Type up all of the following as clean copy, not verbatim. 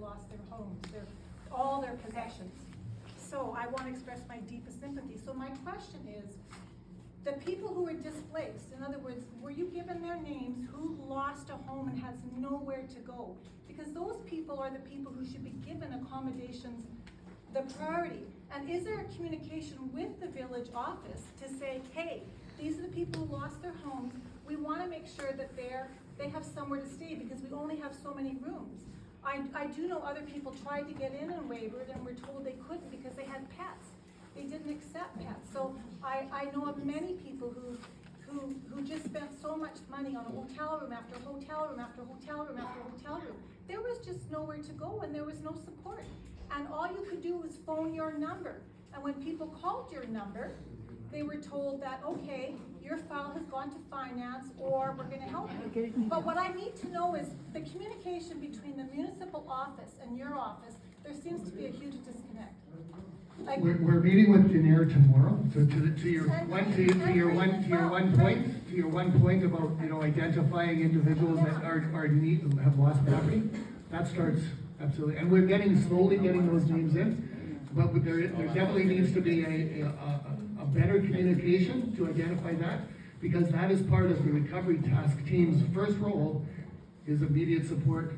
lost their homes, all their possessions. So I want to express my deepest sympathy. So my question is, the people who were displaced, in other words, were you given their names, who lost a home and has nowhere to go? Because those people are the people who should be given accommodations the priority. And is there a communication with the village office to say, hey, these are the people who lost their homes, we want to make sure that they have somewhere to stay because we only have so many rooms. I do know other people tried to get in and wavered and were told they couldn't because they had pets. They didn't accept pets. So I know of many people who just spent so much money on a hotel room after hotel room after hotel room after hotel room. There was just nowhere to go and there was no support. And all you could do was phone your number. And when people called your number, they were told that, okay, your file has gone to finance or we're going to help you. But what I need to know is the communication between the municipal office and your office, there seems to be a huge disconnect. Like, we're meeting with Daenerys tomorrow. So to your one point about, you know, identifying individuals that have lost property, that starts absolutely, and we're slowly getting those names in. But there definitely needs to be a better communication to identify that, because that is part of the recovery task team's first role is immediate support,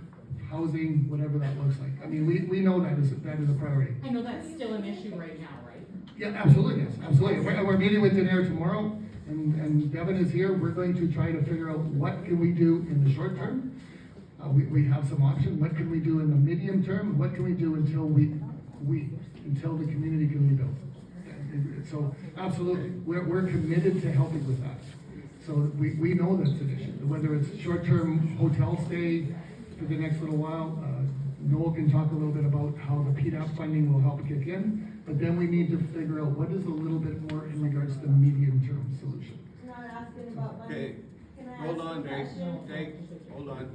housing, whatever that looks like. I mean, we know that is a priority. I know that's still an issue right now, right? Yeah, absolutely, yes, absolutely. We're meeting with Daenerys tomorrow, and Devin is here. We're going to try to figure out what can we do in the short term. We have some options. What can we do in the medium term? What can we do until the community can rebuild? So absolutely, we're committed to helping with that. So we know that's an issue, whether it's short-term hotel stay for the next little while. Noel can talk a little bit about how the PDAP funding will help kick in, but then we need to figure out what is a little bit more in regards to the medium-term solution. Not asking about money. Okay, Can I hold ask on, a Dave, question? hold on.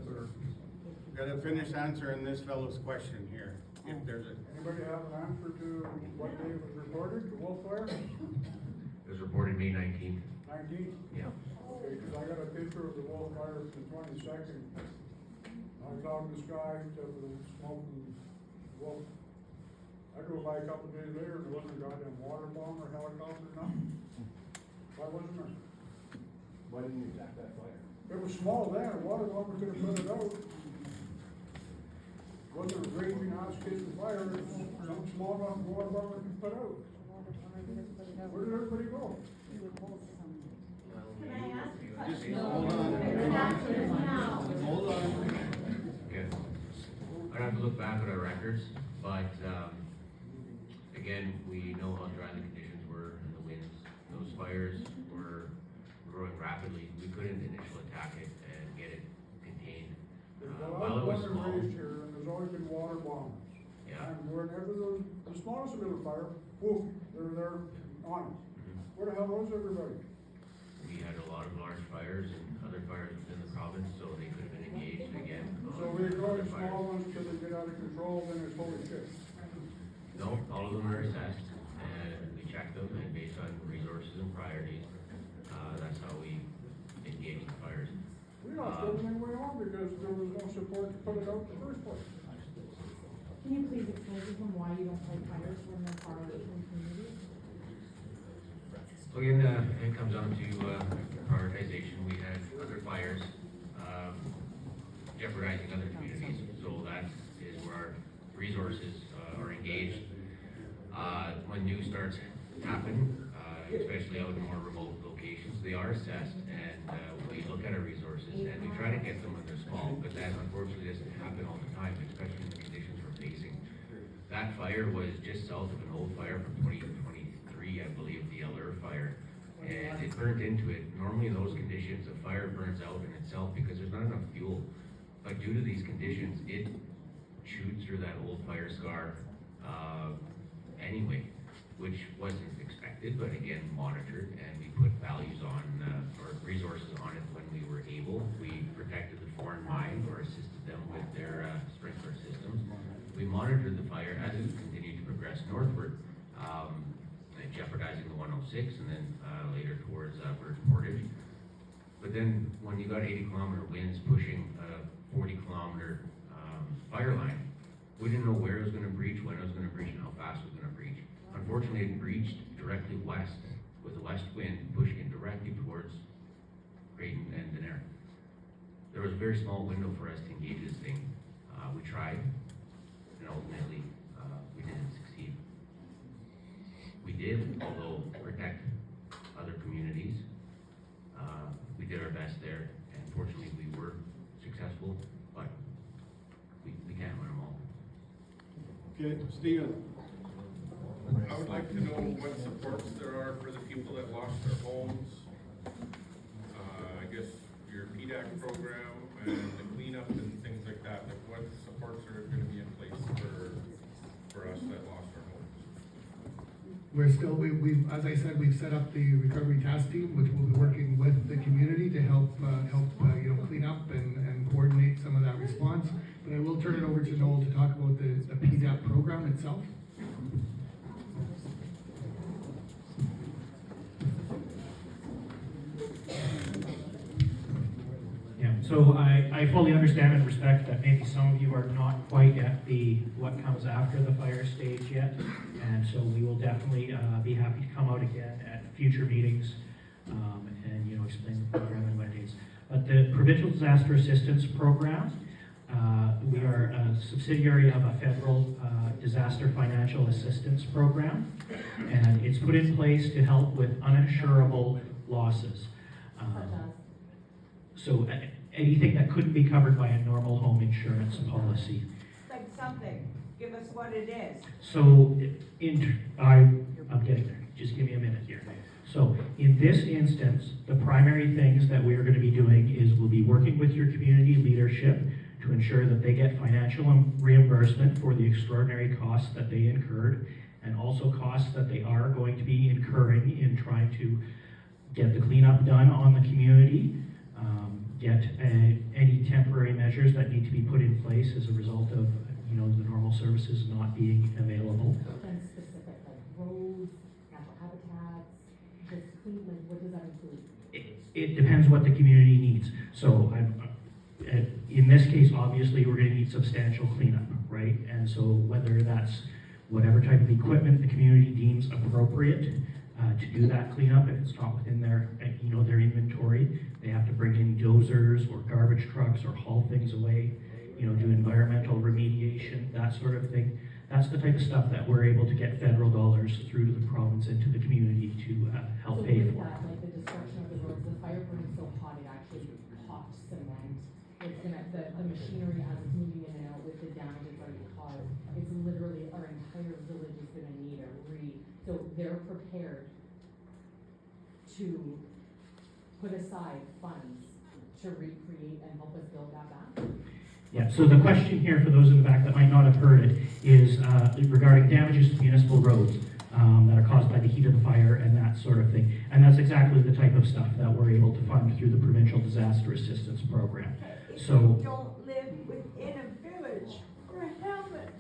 Gotta finish answering this fellow's question here. If there's a, Anybody have an answer to what day it was reported, the wolf fire? It was reported May 19th. 19th? Yeah. Okay, cause I got a picture of the wolf fire from the 22nd. I was out in the sky, except for the smoke and wolf. I drove by a couple of days later and there wasn't a goddamn water bomb or helicopter or nothing. Why wasn't there? Why didn't you attack that fire? It was small then, a water bomber could have put it out. Wasn't a raging ass kitchen fire, it was some small enough water bomber could put out. Where did everybody go? Can I ask a question? just hold on. Hold on. Okay. I'd have to look back at our records, but, again, we know how dry the conditions were and the winds. Those fires were growing rapidly. We couldn't initial attack it and get it contained. Well, While I it was was born small, and raised here, and there's always been water bombs. yeah. And whenever there's the smallest little fire, whoop, they're there on it. Where the hell was everybody? We had a lot of large fires and other fires within the province, so they could have been engaged again. So on we ignore other the fires. small ones till they get out of control, then it's holy shit. No, all of them are assessed, and we check them, and based on resources and priorities, that's how we engage the fires. We lost everything we owned because there was no support to put it out in the first place. Can you please explain to them why you don't fight fires when they're far away from communities? So again, it comes down to prioritization. We had other fires jeopardizing other communities, so that is where our resources are engaged. When news starts happening, especially out in more remote locations, they are assessed, and we look at our resources and we try to get them when they're small, but that unfortunately doesn't happen all the time, especially in the conditions we're facing. That fire was just south of an old fire from 2023, I believe, the LR fire, and it burned into it. Normally in those conditions, a fire burns out in itself because there's not enough fuel, but due to these conditions, it chewed through that old fire scar anyway, which wasn't expected, but again, monitored, and we put values on, or resources on it when we were able. We protected the foreign mine or assisted them with their sprinkler systems. We monitored the fire as it continued to progress northward, jeopardizing the 106 and then later towards Birch Portage. But then when you got 80-kilometer winds pushing a 40-kilometer fire line, We didn't know where it was gonna breach, when it was gonna breach, and how fast it was gonna breach. Unfortunately, it breached directly west, with the west wind pushing it directly towards Creighton and Daenerys. There was a very small window for us to engage this thing. We tried, and ultimately, we didn't succeed. We did, although, protect other communities. We did our best there, and fortunately, we were successful, but we can't win them all. Okay, Stephen, I would like to know what supports there are for the people that lost their homes. I guess your PDAC program and the cleanup and things like that, like what supports are gonna be in place for us that lost our homes? We're still, we've, as I said, we've set up the recovery task team, which will be working with the community to help clean up and coordinate some of that response. But I will turn it over to Noel to talk about the PDAP program itself. Yeah, so I fully understand and respect that maybe some of you are not quite at the what comes after the fire stage yet. And so we will definitely be happy to come out again at future meetings and, explain the program in what it is. But the Provincial Disaster Assistance Program, we are a subsidiary of a federal disaster financial assistance program. And it's put in place to help with uninsurable losses. So anything that couldn't be covered by a normal home insurance policy. Like something, give us what it is. So I'm getting there, just give me a minute here. So in this instance, the primary things that we are going to be doing is we'll be working with your community leadership to ensure that they get financial reimbursement for the extraordinary costs that they incurred, and also costs that they are going to be incurring in trying to get the cleanup done on the community, get any temporary measures that need to be put in place as a result of the normal services not being available. And specific, like roads, natural habitats, just clean, like what does that include? It depends what the community needs. So in this case, obviously, we're going to need substantial cleanup, right? And so whether that's whatever type of equipment the community deems appropriate to do that cleanup, if it's not within their inventory, they have to bring in dozers or garbage trucks or haul things away, do environmental remediation, that sort of thing. That's the type of stuff that we're able to get federal dollars through to the province and to the community to help pay for. So with that, like the destruction of the roads, the fire burning so hot, it actually pops cement. It's gonna, the machinery as it's moving in and out with the damage it's already caused, it's literally, our entire village is gonna need so they're prepared to put aside funds to recreate and help us build that back? Yeah, so the question here, for those in the back that might not have heard it, is regarding damages to municipal roads that are caused by the heat of the fire and that sort of thing. And that's exactly the type of stuff that we're able to fund through the Provincial Disaster Assistance Program. If So you don't live within a village or a hamlet,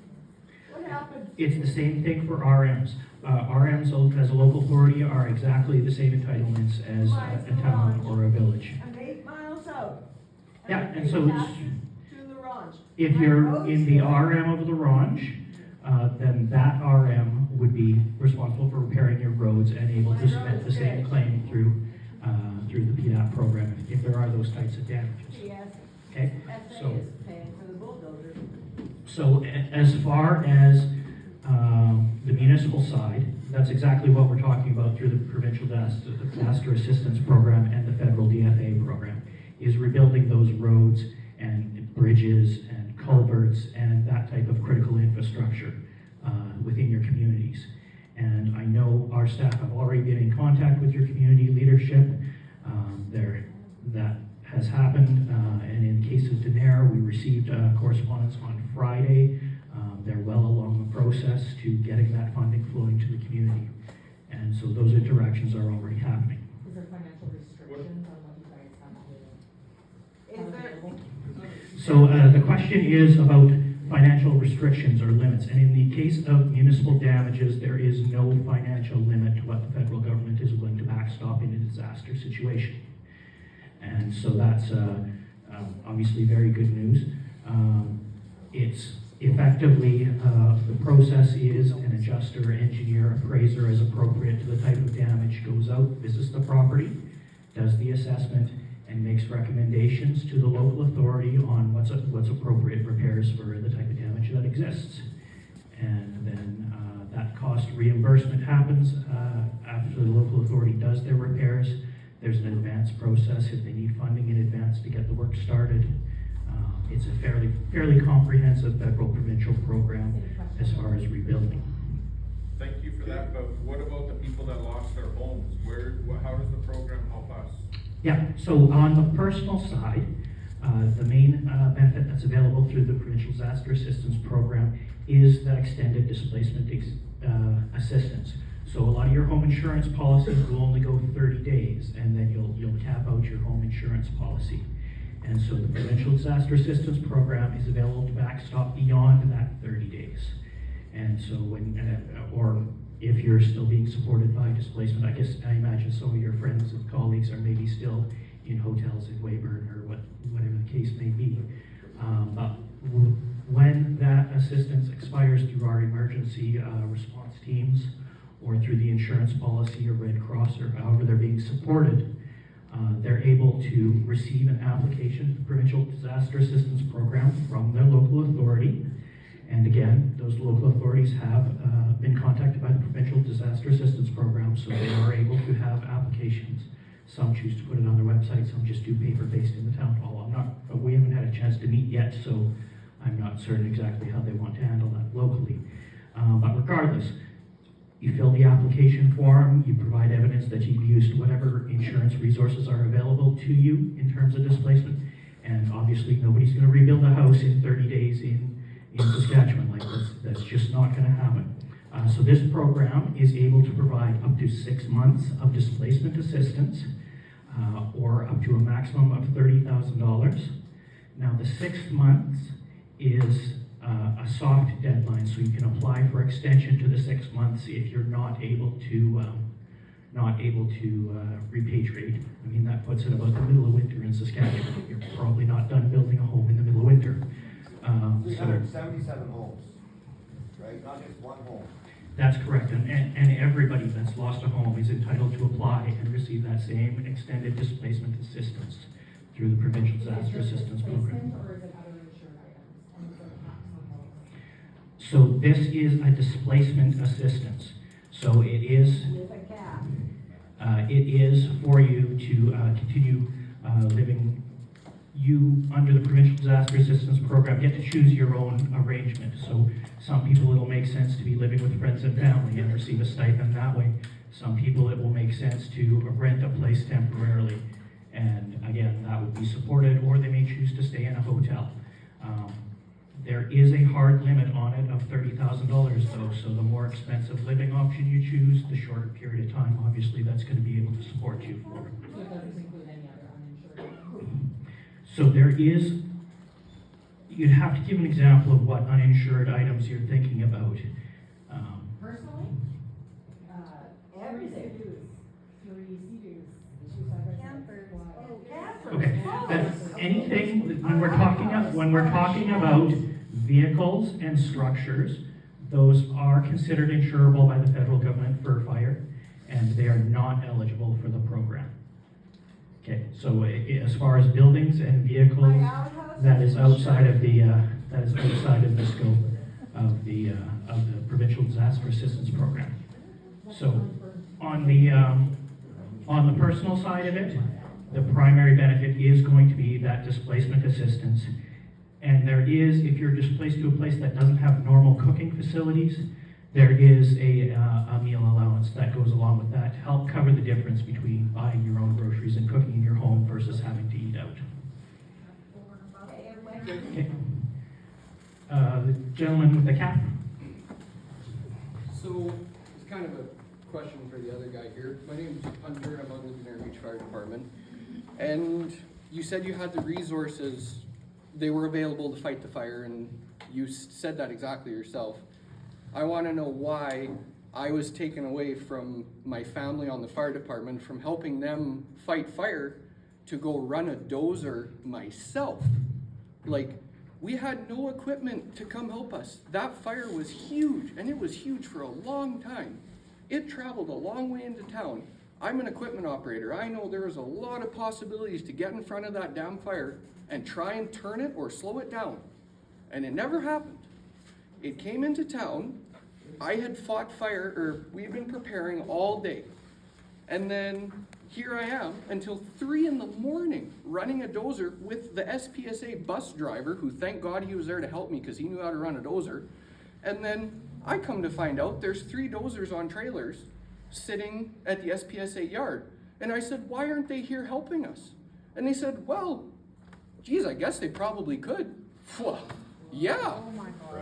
what happens? it's the same thing for RMs. RMs as a local authority are exactly the same entitlements as a town or a village. I'm 8 miles out. Yeah, I and pay so taxes to the ranch. if My you're road's in the there. RM of the ranch, then that RM would be responsible for repairing your roads and able to My submit the road's same good. claim through the PDAP program if there are those types of damages. Yes, Okay, SA so is paying for the bulldozer. so as far as the municipal side, that's exactly what we're talking about through the Provincial Disaster Assistance Program and the Federal DFA program, is rebuilding those roads and bridges and culverts and that type of critical infrastructure within your communities. And I know our staff have already been in contact with your community leadership. That has happened, and in case of Daenerys, we received correspondence on Friday. They're well along the process to getting that funding flowing to the community. And so those interactions are already happening. Is there financial restrictions on what you guys have to Is there, available? So the question is about financial restrictions or limits. And in the case of municipal damages, there is no financial limit to what the federal government is willing to backstop in a disaster situation. And so that's obviously very good news. effectively, the process is an adjuster, engineer, appraiser as appropriate to the type of damage goes out, visits the property, does the assessment, and makes recommendations to the local authority on what's appropriate repairs for the type of damage that exists. And then that cost reimbursement happens after the local authority does their repairs. There's an advance process if they need funding in advance to get the work started. It's a fairly comprehensive federal provincial program as far as rebuilding. Thank you for that, but what about the people that lost their homes? How does the program help us? Yeah, so on the personal side, the main benefit that's available through the Provincial Disaster Assistance Program is that extended displacement assistance. So a lot of your home insurance policies will only go 30 days, and then you'll cap out your home insurance policy. And so the Provincial Disaster Assistance Program is available to backstop beyond that 30 days. And so or if you're still being supported by displacement, I imagine some of your friends and colleagues are maybe still in hotels in Weyburn or whatever the case may be. But when that assistance expires through our emergency response teams or through the insurance policy or Red Cross or however they're being supported, they're able to receive an application to the Provincial Disaster Assistance Program from their local authority. And again, those local authorities have been contacted by the Provincial Disaster Assistance Program, so they are able to have applications. Some choose to put it on their website, some just do paper-based in the town hall. We haven't had a chance to meet yet, so I'm not certain exactly how they want to handle that locally. But regardless, you fill the application form, you provide evidence that you've used whatever insurance resources are available to you in terms of displacement. And obviously, nobody's going to rebuild a house in 30 days in Saskatchewan. Like that's just not going to happen. So this program is able to provide up to 6 months of displacement assistance, or up to a maximum of $30,000. Now, the 6 months is a soft deadline, so you can apply for extension to the 6 months if you're not able to repatriate. I mean, that puts it about the middle of winter in Saskatchewan. You're probably not done building a home in the middle of winter. 377 homes, right? Not just one home. That's correct, and everybody that's lost a home is entitled to apply and receive that same extended displacement assistance through the Provincial Disaster Assistance Program. Or is it other insured items? And is there a tax on those? So this is a displacement assistance. So it is With a cap. it is for you to continue living. You, under the Provincial Disaster Assistance Program, get to choose your own arrangement. So some people it'll make sense to be living with friends and family and receive a stipend that way. Some people it will make sense to rent a place temporarily. And again, that would be supported, or they may choose to stay in a hotel. There is a hard limit on it of $30,000 though, so the more expensive living option you choose, the shorter period of time, obviously, that's going to be able to support you for. So it doesn't include any other uninsured items? So there is, you'd have to give an example of what uninsured items you're thinking about. Personally, Everything. three Sea-Doos, 2 side-by-sides. Campers. Wow. Oh, campers. Okay, Oh. that's anything, when we're talking about vehicles and structures, those are considered insurable by the federal government for fire, and they are not eligible for the program. Okay, so as far as buildings and vehicles, My outhouse that is outside of the scope of the Provincial Disaster Assistance Program. So on the personal side of it, the primary benefit is going to be that displacement assistance. And there is, if you're displaced to a place that doesn't have normal cooking facilities, there is a meal allowance that goes along with that to help cover the difference between buying your own groceries and cooking in your home versus having to eat out. Okay. The gentleman with the cap. So, it's kind of a question for the other guy here. My name is Hunter, I'm on the Denver Beach Fire Department. And you said you had the resources, they were available to fight the fire, and you said that exactly yourself. I want to know why I was taken away from my family on the fire department from helping them fight fire to go run a dozer myself. Like, We had no equipment to come help us. That fire was huge, and it was huge for a long time. It traveled a long way into town. I'm an equipment operator. I know there was a lot of possibilities to get in front of that damn fire and try and turn it or slow it down. And it never happened. It came into town. I had fought fire, or we've been preparing all day. And then here I am until 3 in the morning running a dozer with the SPSA bus driver, who thank God he was there to help me because he knew how to run a dozer. And then I come to find out there's 3 dozers on trailers sitting at the SPSA yard. And I said, why aren't they here helping us? And they said, well, geez, I guess they probably could. Well, yeah.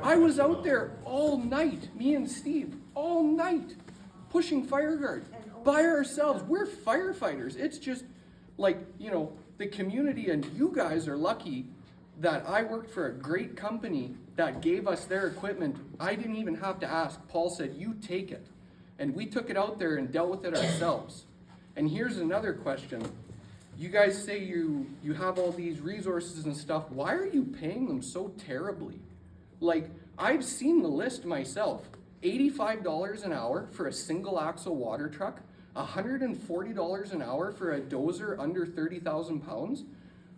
I was out there all night, me and Steve, all night, pushing fire guard by ourselves. We're firefighters. It's just like, you know, the community, and you guys are lucky that I worked for a great company that gave us their equipment. I didn't even have to ask. Paul said, you take it. And we took it out there and dealt with it ourselves. And here's another question. You guys say you have all these resources and stuff. Why are you paying them so terribly? Like, I've seen the list myself. $85 an hour for a single axle water truck, $140 an hour for a dozer under 30,000 pounds.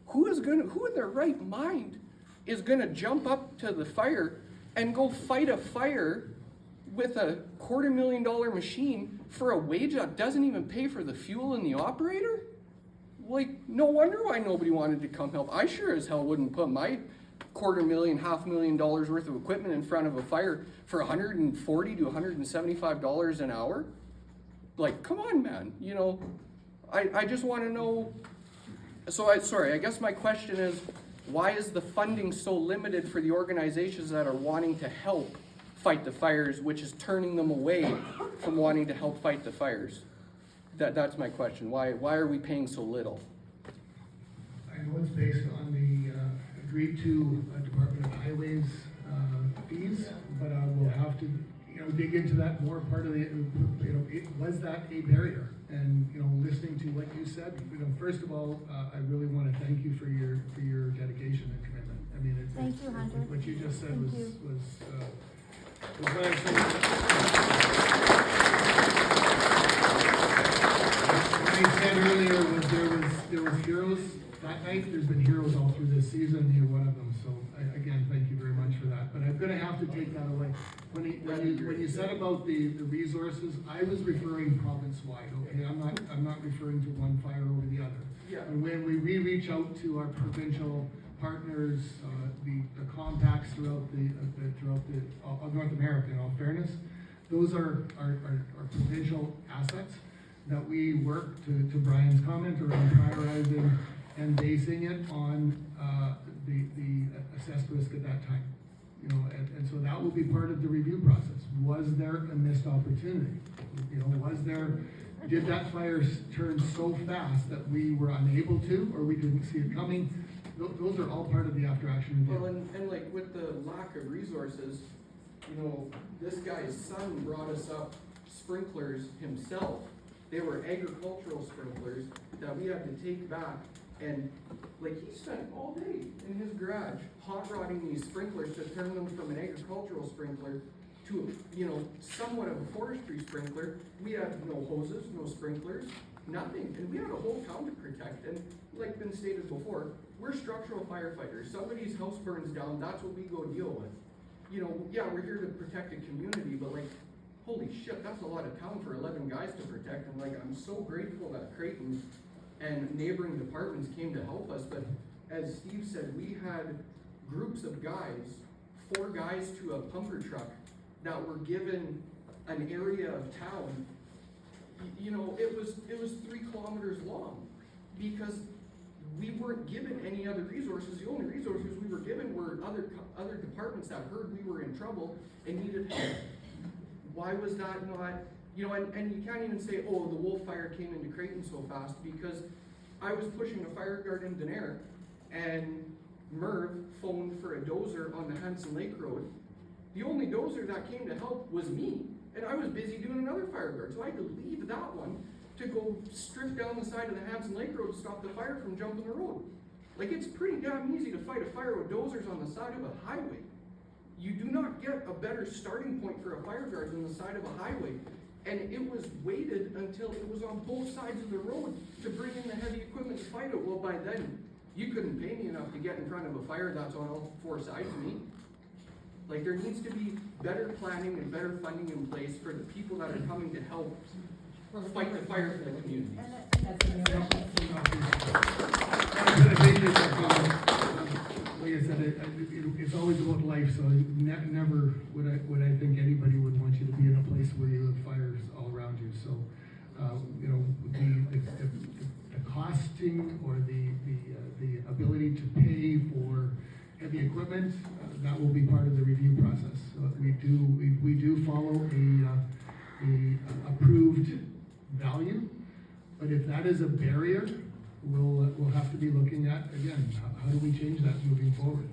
Who in their right mind is gonna jump up to the fire and go fight a fire with a $250,000 machine for a wage that doesn't even pay for the fuel and the operator? Like, no wonder why nobody wanted to come help. I sure as hell wouldn't put my $250,000, $500,000 worth of equipment in front of a fire for $140 to $175 an hour. Like, come on, man. You know, I just want to know. So I guess my question is, why is the funding so limited for the organizations that are wanting to help fight the fires, which is turning them away from wanting to help fight the fires? That's my question. Why are we paying so little? I know it's based on the agreed to Department of Highways fees, but I will have to, dig into that more. Part of the, was that a barrier? And, listening to what you said, first of all, I really want to thank you for your dedication and commitment. I mean, Thank you, Hunter. What you just said Thank was you. what I said. What I said earlier was there was heroes that night. There's been heroes all through this season. You're one of them. So again, thank you very much for that. But I'm going to have to take that away. When you said about the resources, I was referring province-wide. Okay, I'm not referring to one fire over the other. Yeah. And when we reach out to our provincial partners, the compacts throughout North America, in all fairness, those are provincial assets that we work, to Brian's comment, around prioritizing and basing it on the assessed risk at that time. And so that will be part of the review process. Was there a missed opportunity? Did that fire turn so fast that we were unable to, or we didn't see it coming? Those are all part of the after action review. Well, and like with the lack of resources, this guy's son brought us up sprinklers himself. They were agricultural sprinklers that we had to take back, and like he spent all day in his garage hot rodding these sprinklers to turn them from an agricultural sprinkler to somewhat of a forestry sprinkler. We had no hoses, no sprinklers, nothing, and we had a whole town to protect. And like been stated before, we're structural firefighters. Somebody's house burns down, that's what we go deal with. Yeah, we're here to protect a community, but like, holy shit, that's a lot of town for 11 guys to protect. And like, I'm so grateful that Creighton and neighboring departments came to help us. But as Steve said, we had groups of guys, 4 guys to a pumper truck, that were given an area of town. It was 3 kilometers long because we weren't given any other resources. The only resources we were given were other departments that heard we were in trouble and needed help. Why was that not, and you can't even say, oh, the wolf fire came into Creighton so fast, because I was pushing a fire guard in Denair, and Merv phoned for a dozer on the Hanson Lake Road. The only dozer that came to help was me, and I was busy doing another fire guard, so I had to leave that one to go strip down the side of the Hanson Lake Road to stop the fire from jumping the road. Like, it's pretty damn easy to fight a fire with dozers on the side of a highway. You do not get a better starting point for a fire guard than the side of a highway. And it was waited until it was on both sides of the road to bring in the heavy equipment to fight it. Well, by then, you couldn't pay me enough to get in front of a fire that's on all four sides of me. Like, there needs to be better planning and better funding in place for the people that are coming to help fight the fire for the communities. That's a new I think it's, like I said, it's always about life, so never would I think anybody would want you to be in a place where you have fires all around you. So, you know, the costing or the ability to pay for heavy equipment, that will be part of the review process. We do follow a approved value, but if that is a barrier, we'll have to be looking at, again, how do we change that moving forward?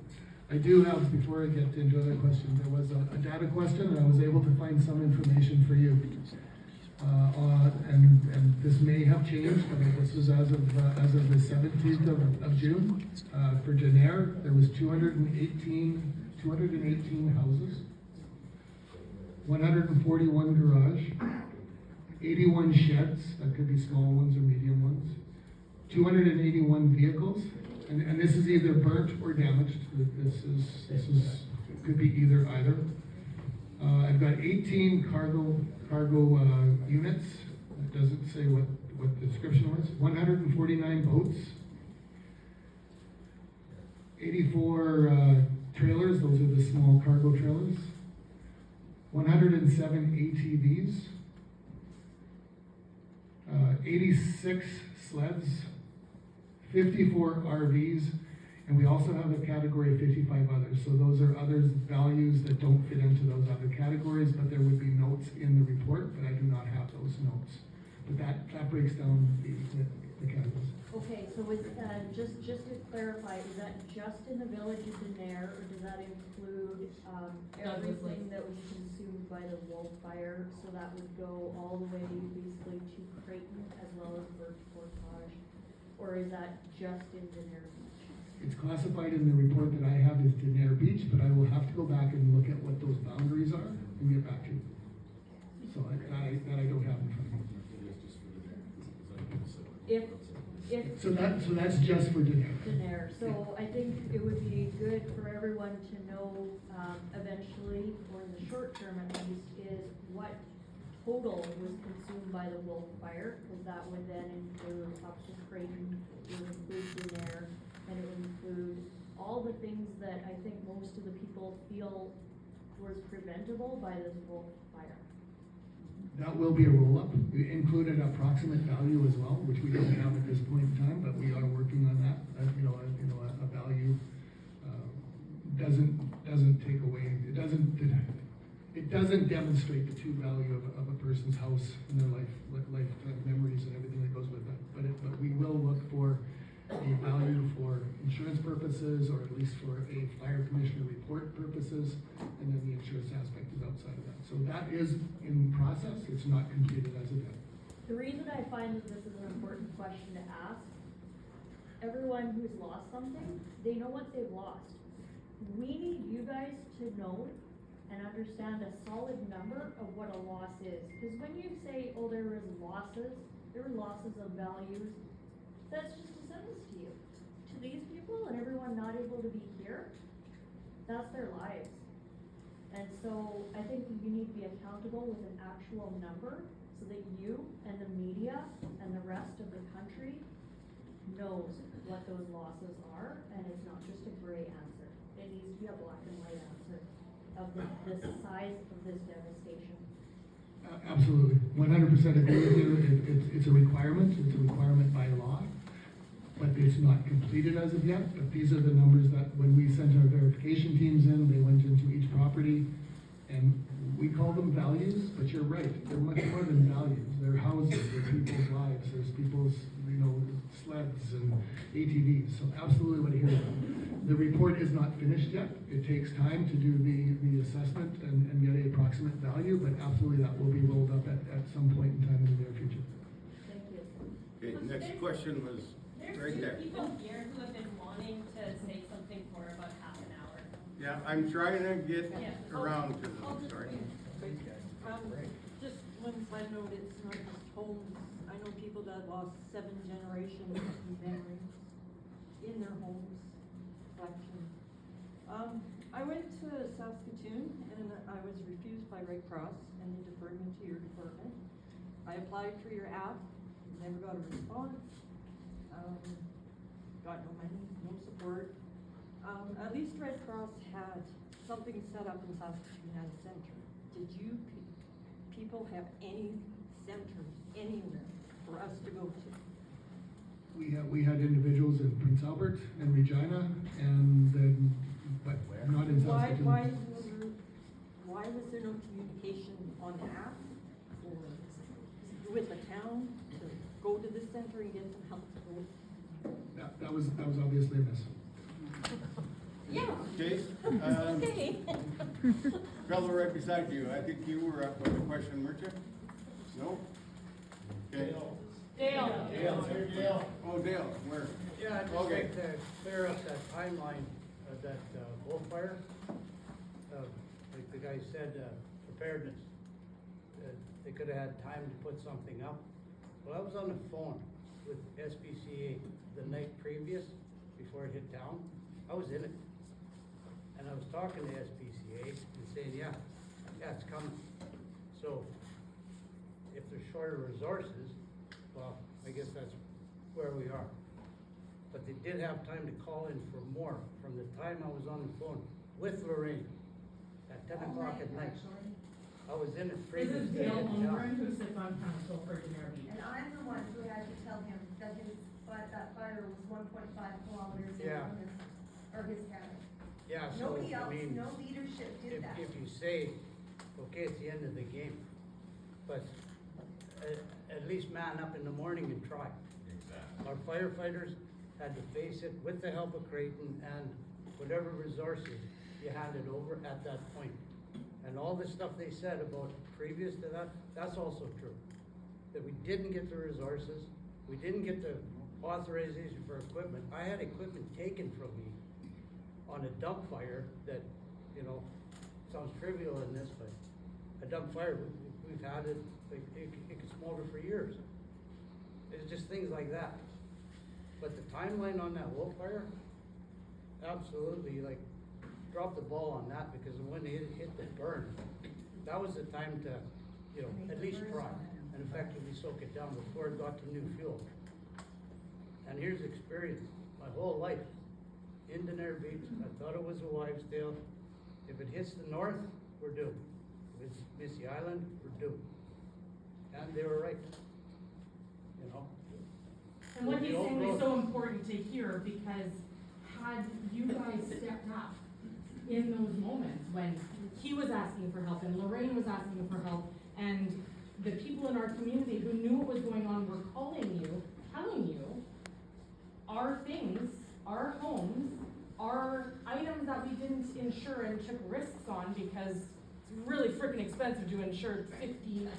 I do have, before I get into other questions, there was a data question, and I was able to find some information for you. And this may have changed, but this was as of the 17th of June. For Denair, there was 218 houses, 141 garage, 81 sheds, that could be small ones or medium ones, 281 vehicles, and this is either burnt or damaged. This could be either. I've got 18 cargo units. It doesn't say what the description was. 149 boats, 84 trailers. Those are the small cargo trailers. 107 ATVs. 86 sleds, 54 RVs, and we also have a category of 55 others. So those are others values that don't fit into those other categories, but there would be notes in the report, but I do not have those notes. But that breaks down the categories. Okay, so is, just to clarify, is that just in the village of Denair, or does that include, everything that was consumed by the Wolf Fire? So that would go all the way basically to Creighton as well as Birch Portage? Or is that just in Denair Beach? It's classified in the report that I have as Denair Beach, but I will have to go back and look at what those boundaries are and get back to you. So that I don't have in front of me. So that's just for Denair. So I think it would be good for everyone to know, eventually, or in the short term at least, is what total was consumed by the Wolf Fire, because that would then include up to Creighton, it would include Denair, and it would include all the things that I think most of the people feel was preventable by this Wolf Fire. That will be a roll-up. We included approximate value as well, which we don't have at this point in time, but we are working on that. A value doesn't take away. It doesn't demonstrate the true value of a person's house and their life memories and everything that goes with that. But we will look for a value for insurance purposes, or at least for a fire commissioner report purposes, and then the insurance aspect is outside of that. So that is in process. It's not completed as of yet. The reason I find that this is an important question to ask, everyone who's lost something, they know what they've lost. We need you guys to know and understand a solid number of what a loss is. Because when you say, oh, there were losses of values, that's just a sentence to you. To these people and everyone not able to be here, that's their lives. And so I think you need to be accountable with an actual number so that you and the media and the rest of the country knows what those losses are, and it's not just a gray answer. It needs to be a black and white answer of the size of this devastation. Absolutely, 100% agree with you. It's a requirement. It's a requirement by law, but it's not completed as of yet. But these are the numbers that when we sent our verification teams in, they went into each property, and we call them values. But you're right; they're much more than values. They're houses, they're people's lives, there's people's sleds and ATVs. So absolutely what I hear. The report is not finished yet. It takes time to do the assessment and get an approximate value, but absolutely that will be rolled up at some point in time in the near future. Thank you. Okay, next question was Right there. There's two people here who have been wanting to say something for about half an hour. Yeah, I'm trying to get Yeah. around to I'll them, just sorry. Just one side note, it's not just homes. I know people that lost 7 generations of memories in their homes, collection. I went to Saskatoon and I was refused by Red Cross and they deferred me to your department. I applied for your app, never got a response. Got no money, no support. At least Red Cross had something set up in Saskatoon at a center. Did you people have any centers anywhere for us to go to? We had individuals in Prince Albert and Regina, and then, but not in Saskatoon. Why was there no communication on the app or with the town to go to the center and get some help? That was obviously a miss. Yeah. Okay, Okay. fellow right beside you, I think you were up with a question, weren't you? No? Okay. Dale. Oh, Dale, where? Yeah, I'd just Okay. like to clear up that timeline of that bullfire. Like the guy said, preparedness. They could have had time to put something up. Well, I was on the phone with SPSA the night previous, before it hit town. I was in it. And I was talking to SPCA and saying, yeah, it's coming. So, if there's shorter resources, well, I guess that's where we are. But they did have time to call in for more from the time I was on the phone with Lorraine at 10 o'clock at night. I was in it This previous. is Dale Holmgren, who sits on council for Denver Beach. And I'm the one who had to tell him that that fire was 1.5 kilometers in Yeah. from his cabin. Yeah, so, Nobody I else, mean, no leadership did that. if you say, okay, it's the end of the game, but at least man up in the morning and try. Our firefighters had to face it with the help of Creighton and whatever resources you handed over at that point. And all the stuff they said about previous to that, that's also true. That we didn't get the resources, we didn't get the authorization for equipment. I had equipment taken from me on a dump fire that, sounds trivial in this, but a dump fire, we've had it, it could smolder for years. It's just things like that. But the timeline on that wolf fire, absolutely, drop the ball on that, because when it hit the burn, that was the time to, at least try and effectively soak it down before it got to new fuel. And here's experience, my whole life, in Denver Beach, I thought it was a wives' tale. If it hits the north, we're doomed. If it's Missy Island, we're doomed. And they were right, And what he's The old saying is road. so important to hear, because had you guys stepped up in those moments when he was asking for help and Lorraine was asking for help, and the people in our community who knew what was going on were calling you, telling you, our things, our homes, our items that we didn't insure and took risks on because it's really freaking expensive to insure 15.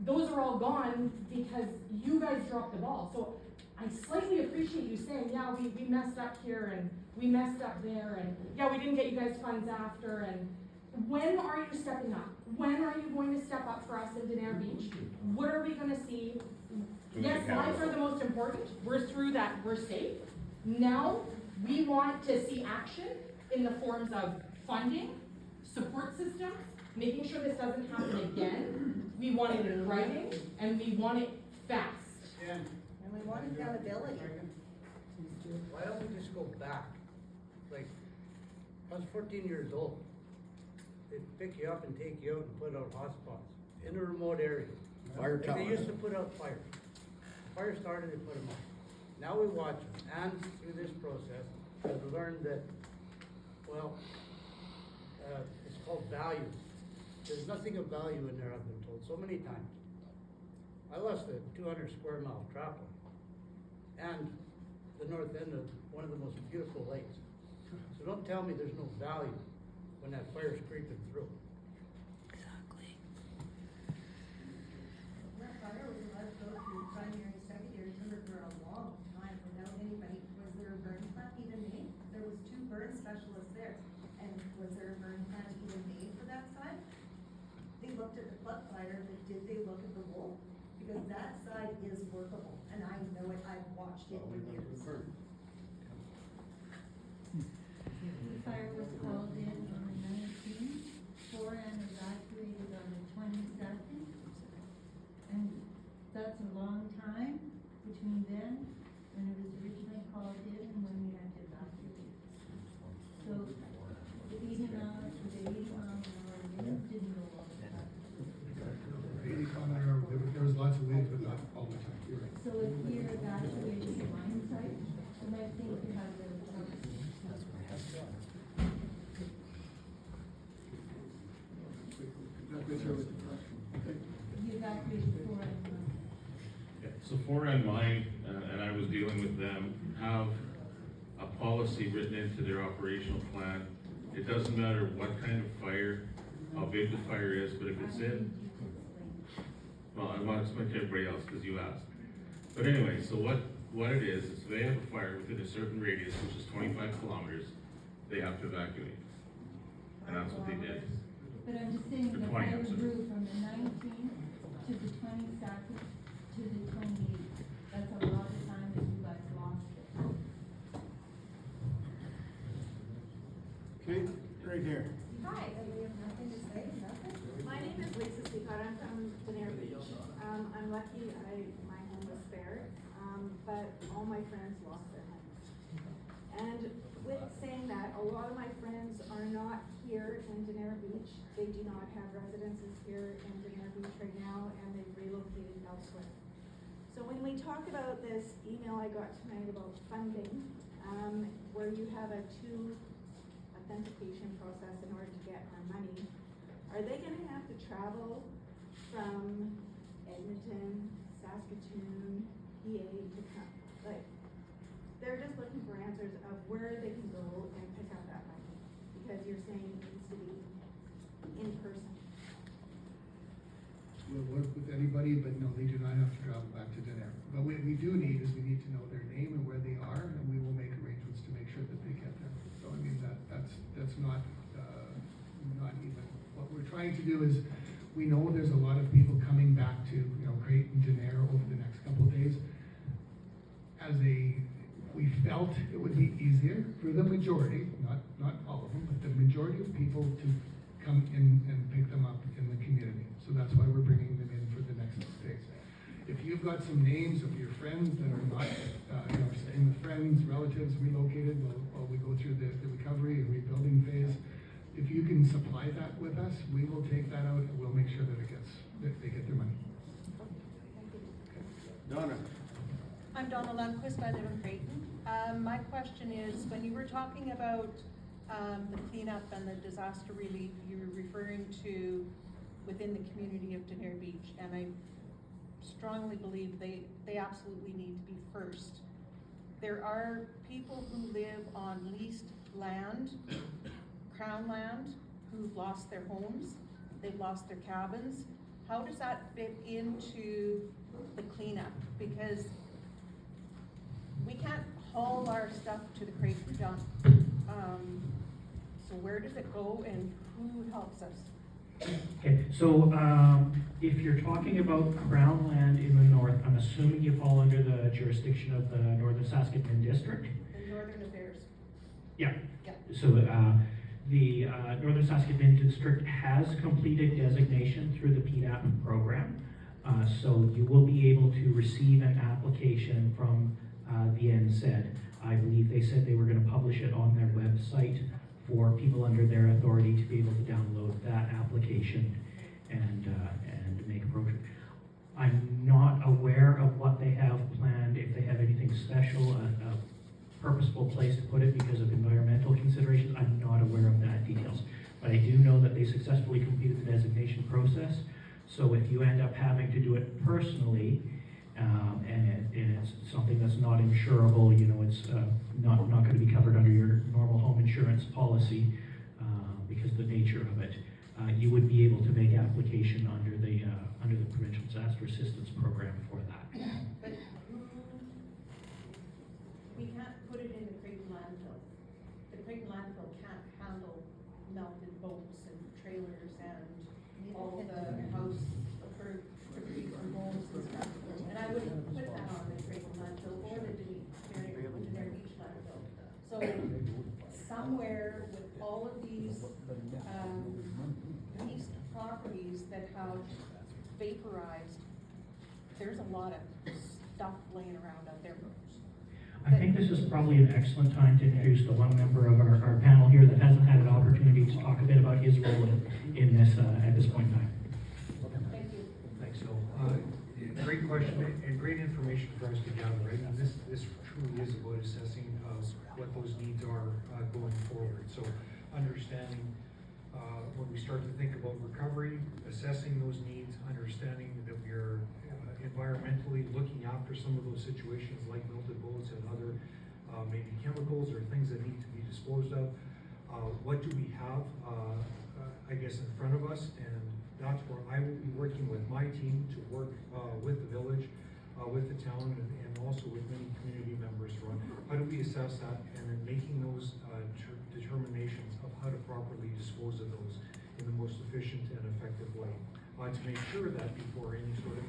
Those are all gone because you guys dropped the ball. So I slightly appreciate you saying, yeah, we messed up here and we messed up there, and yeah, we didn't get you guys funds after. And when are you stepping up? When are you going to step up for us in Denver Beach? What are we going to see? Yes, lives are the most important. We're through that. We're safe. Now we want to see action in the forms of funding, support systems, making sure this doesn't happen again. We want it in writing, and we want it fast. And And we want accountability. why don't we just go back? I was 14 years old. They'd pick you up and take you out and put out hotspots in a remote area. Fire Like tower. they used to put out fires. Fire started, they put them out. Now we watch them, and through this process, we've learned that, it's called values. There's nothing of value in there, I've been told so many times. I lost a 200 square mile trap line and the north end of one of the most beautiful lakes. So don't tell me there's no value when that fire's creeping through. That fire was allowed to go through primary and secondary timber for a long club fire, but did they look at the wolf? Because that side is workable, and I know it, I've watched it Well, for we've been years. confirmed. The fire was called in on the 19th, 4 and evacuated on the 22nd. And that's a long time between then, when it was originally called in and when we had to evacuate. So the 80 miles, the 80 mile an hour wind didn't go all the time. 80 kilometer, there was lots of wind, but not all the time, you're right. So if we are evacuating the mine site, then I think we have the Not quite sure what the question. Okay. you evacuated 4 and 1. Yeah, so 4N Mine, and I was dealing with them, have a policy written into their operational plan. It doesn't matter what kind of fire, how big the fire is, but if it's in, well, I want to explain to everybody else because you asked. But anyway, so what it is they have a fire within a certain radius, which is 25 kilometers, they have to evacuate. And that's what they did. But I'm just saying, For the 20, fire I'm sorry. grew from the 19th to the 22nd to the 28th. That's a lot of time that you guys lost it. Okay, right here. Hi, and we have nothing to say, nothing? My name is Lisa Seacott, I'm from Denair Beach. I'm lucky my home was spared, but all my friends lost their homes. And with saying that, a lot of my friends are not here in Denair Beach. They do not have residences here in Denair Beach right now, and they've relocated elsewhere. So when we talk about this email I got tonight about funding, where you have a 2 authentication process in order to get our money, are they gonna have to travel from Edmonton, Saskatoon, PA to come? Like, they're just looking for answers of where they can go and pick up that money, because you're saying it needs to be in person. We'll work with anybody, but no, they do not have to travel back to Denair. But what we do need is we need to know their name and where they are, and we will make arrangements to make sure that they get there. So I mean, that's not even, what we're trying to do is, we know there's a lot of people coming back to, Creighton, Denair over the next couple of days. We felt it would be easier for the majority, not all of them, but the majority of people to come in and pick them up in the community. So that's why we're bringing them in for the next phase. If you've got some names of your friends that are not, staying with friends, relatives, relocated, while we go through the recovery and rebuilding phase, if you can supply that with us, we will take that out and we'll make sure that they get their money. Donna. I'm Donna Lundquist, I live in Creighton. My question is, when you were talking about the cleanup and the disaster relief, you were referring to within the community of Denair Beach, and I strongly believe they absolutely need to be first. There are people who live on leased land, crown land, who've lost their homes, they've lost their cabins. How does that fit into the cleanup? Because we can't haul our stuff to the Creighton dump. So where does it go and who helps us? Okay, so if you're talking about Crown land in the north, I'm assuming you fall under the jurisdiction of the Northern Saskatchewan District? The Northern Affairs. Yeah. Yeah. So the Northern Saskatchewan District has completed designation through the PDAP program. So you will be able to receive an application from the NSED. I believe they said they were going to publish it on their website for people under their authority to be able to download that application and make approach. I'm not aware of what they have planned, if they have anything special, a purposeful place to put it because of environmental considerations. I'm not aware of that details. But I do know that they successfully completed the designation process. So if you end up having to do it personally, and it's something that's not insurable, it's not going to be covered under your normal home insurance policy because of the nature of it, you would be able to make application under the Provincial Disaster Assistance Program for that. But we can't put it in the Creighton landfill. The Creighton landfill can't handle melted boats and trailers and all the house approved from homes and stuff. And I wouldn't put that on the Creighton landfill or the Denair Beach landfill. So somewhere with all of these, leased properties that have vaporized, there's a lot of stuff laying around out there. I think this is probably an excellent time to introduce the one member of our panel here that hasn't had an opportunity to talk a bit about his role in this, at this point in time. Thank you. Thanks, Phil. Great question and great information for us to gather, right? And this truly is about assessing what those needs are going forward. So understanding when we start to think about recovery, assessing those needs, understanding that we are environmentally looking after some of those situations like melted boats and other maybe chemicals or things that need to be disposed of. What do we have, I guess, in front of us? And that's where I will be working with my team to work with the village, with the town, and also with many community members around how do we assess that, and then making those determinations of how to properly dispose of those in the most efficient and effective way, to make sure that before any sort of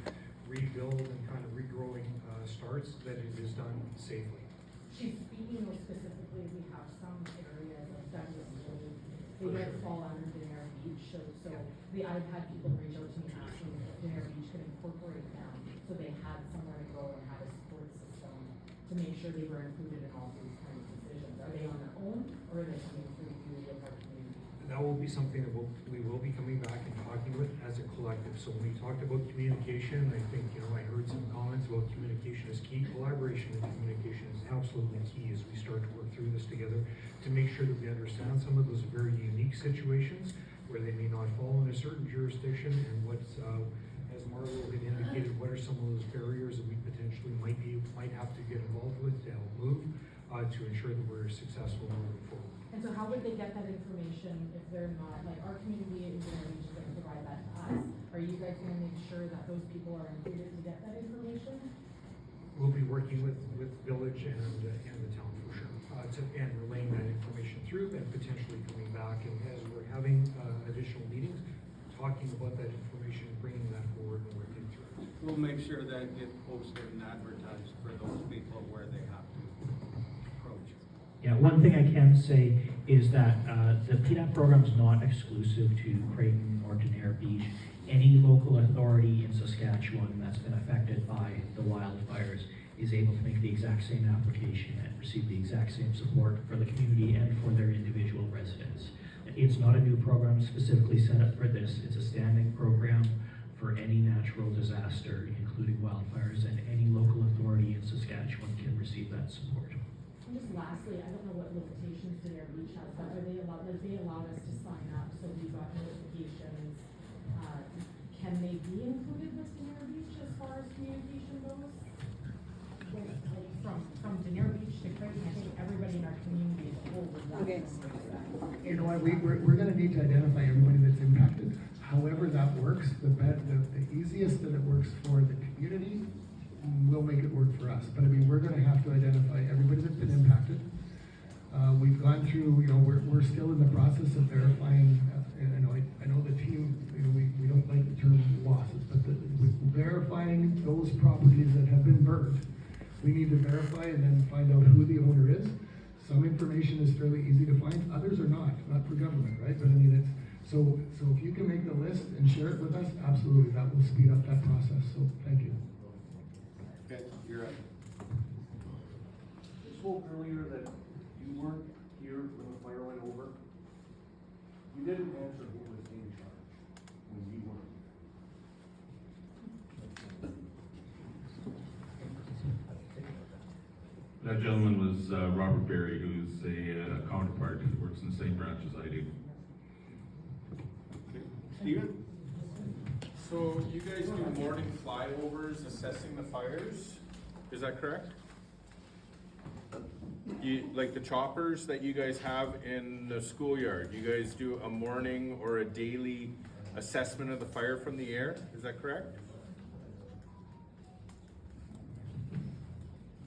rebuild and kind of regrowing starts, that it is done safely. She's speaking more specifically, we have some areas like Douglas Road, they don't fall under Denair Beach, so I've had people reach out to me asking if Denair Beach could incorporate them, so they had somewhere to go and had a support system to make sure they were included in all these kinds of decisions. Are they on their own, or are they coming through you with our community? That will be something that we will be coming back and talking with as a collective. So when we talked about communication, I think, I heard some comments about communication is key. Collaboration and communication is absolutely key as we start to work through this together to make sure that we understand some of those very unique situations where they may not fall in a certain jurisdiction, and what's, as Marlo had indicated, what are some of those barriers that we potentially might have to get involved with to help move, to ensure that we're successful moving forward. And so how would they get that information if they're not, like, our community is going to provide that to us? Are you guys going to make sure that those people are included to get that information? We'll be working with village and the town for sure, and relaying that information through and potentially coming back, and as we're having additional meetings, talking about that information, bringing that forward and working through it. We'll make sure that it gets posted and advertised for those people where they have to approach. Yeah, one thing I can say is that the PDAP program is not exclusive to Creighton or Denair Beach. Any local authority in Saskatchewan that's been affected by the wildfires is able to make the exact same application and receive the exact same support for the community and for their individual residents. It's not a new program specifically set up for this. It's a standing program for any natural disaster, including wildfires, and any local authority in Saskatchewan can receive that support. And just lastly, I don't know what limitations Denair Beach has, but are they allowed us to sign up so we got notifications? Can they be included with Denair Beach as far as communication goes? From Denair Beach to Creighton, I think everybody in our community as a whole would want to see that. You know what, we're gonna need to identify everybody that's impacted. However that works, the easiest that it works for the community will make it work for us. But I mean, we're gonna have to identify everybody that's been impacted. We've gone through, we're still in the process of verifying, and I know the team, we don't like the term losses, but with verifying those properties that have been burned, we need to verify and then find out who the owner is. Some information is fairly easy to find, others are not for government, right? But I mean, so if you can make the list and share it with us, absolutely, that will speed up that process, so thank you. Okay, you're up. You spoke earlier that you weren't here when the fire went over. You didn't answer who was in charge when you weren't. That gentleman was Robert Berry, who's a counterpart who works in the same branch as I do. Steven? So you guys do morning flyovers assessing the fires, is that correct? Like the choppers that you guys have in the schoolyard, you guys do a morning or a daily assessment of the fire from the air, is that correct?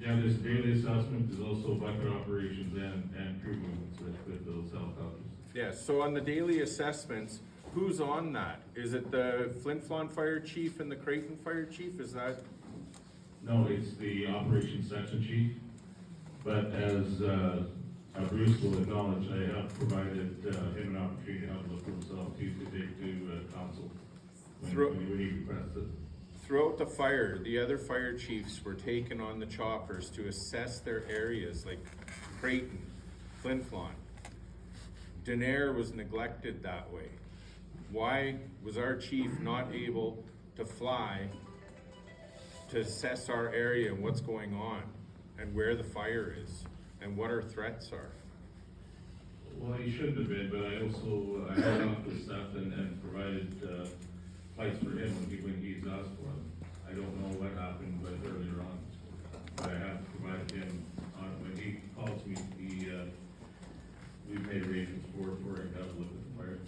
Yeah, there's daily assessment, there's also bucket operations and crew movements with those helicopters. Yeah, so on the daily assessments, who's on that? Is it the Flin Flon Fire Chief and the Creighton Fire Chief? Is that? No, it's the operations section chief, but as, Bruce will acknowledge, I have provided, him an opportunity to have a look for himself to take to, council when he requests it. Throughout the fire, the other fire chiefs were taken on the choppers to assess their areas, like Creighton, Flin Flon. Denair was neglected that way. Why was our chief not able to fly to assess our area and what's going on and where the fire is and what our threats are? Well, he shouldn't have been, but I also, I held off the stuff and provided, flights for him when he's asked for them. I don't know what happened, but earlier on, but I have provided him, when he calls me, we've made arrangements for him to have a look at the fire.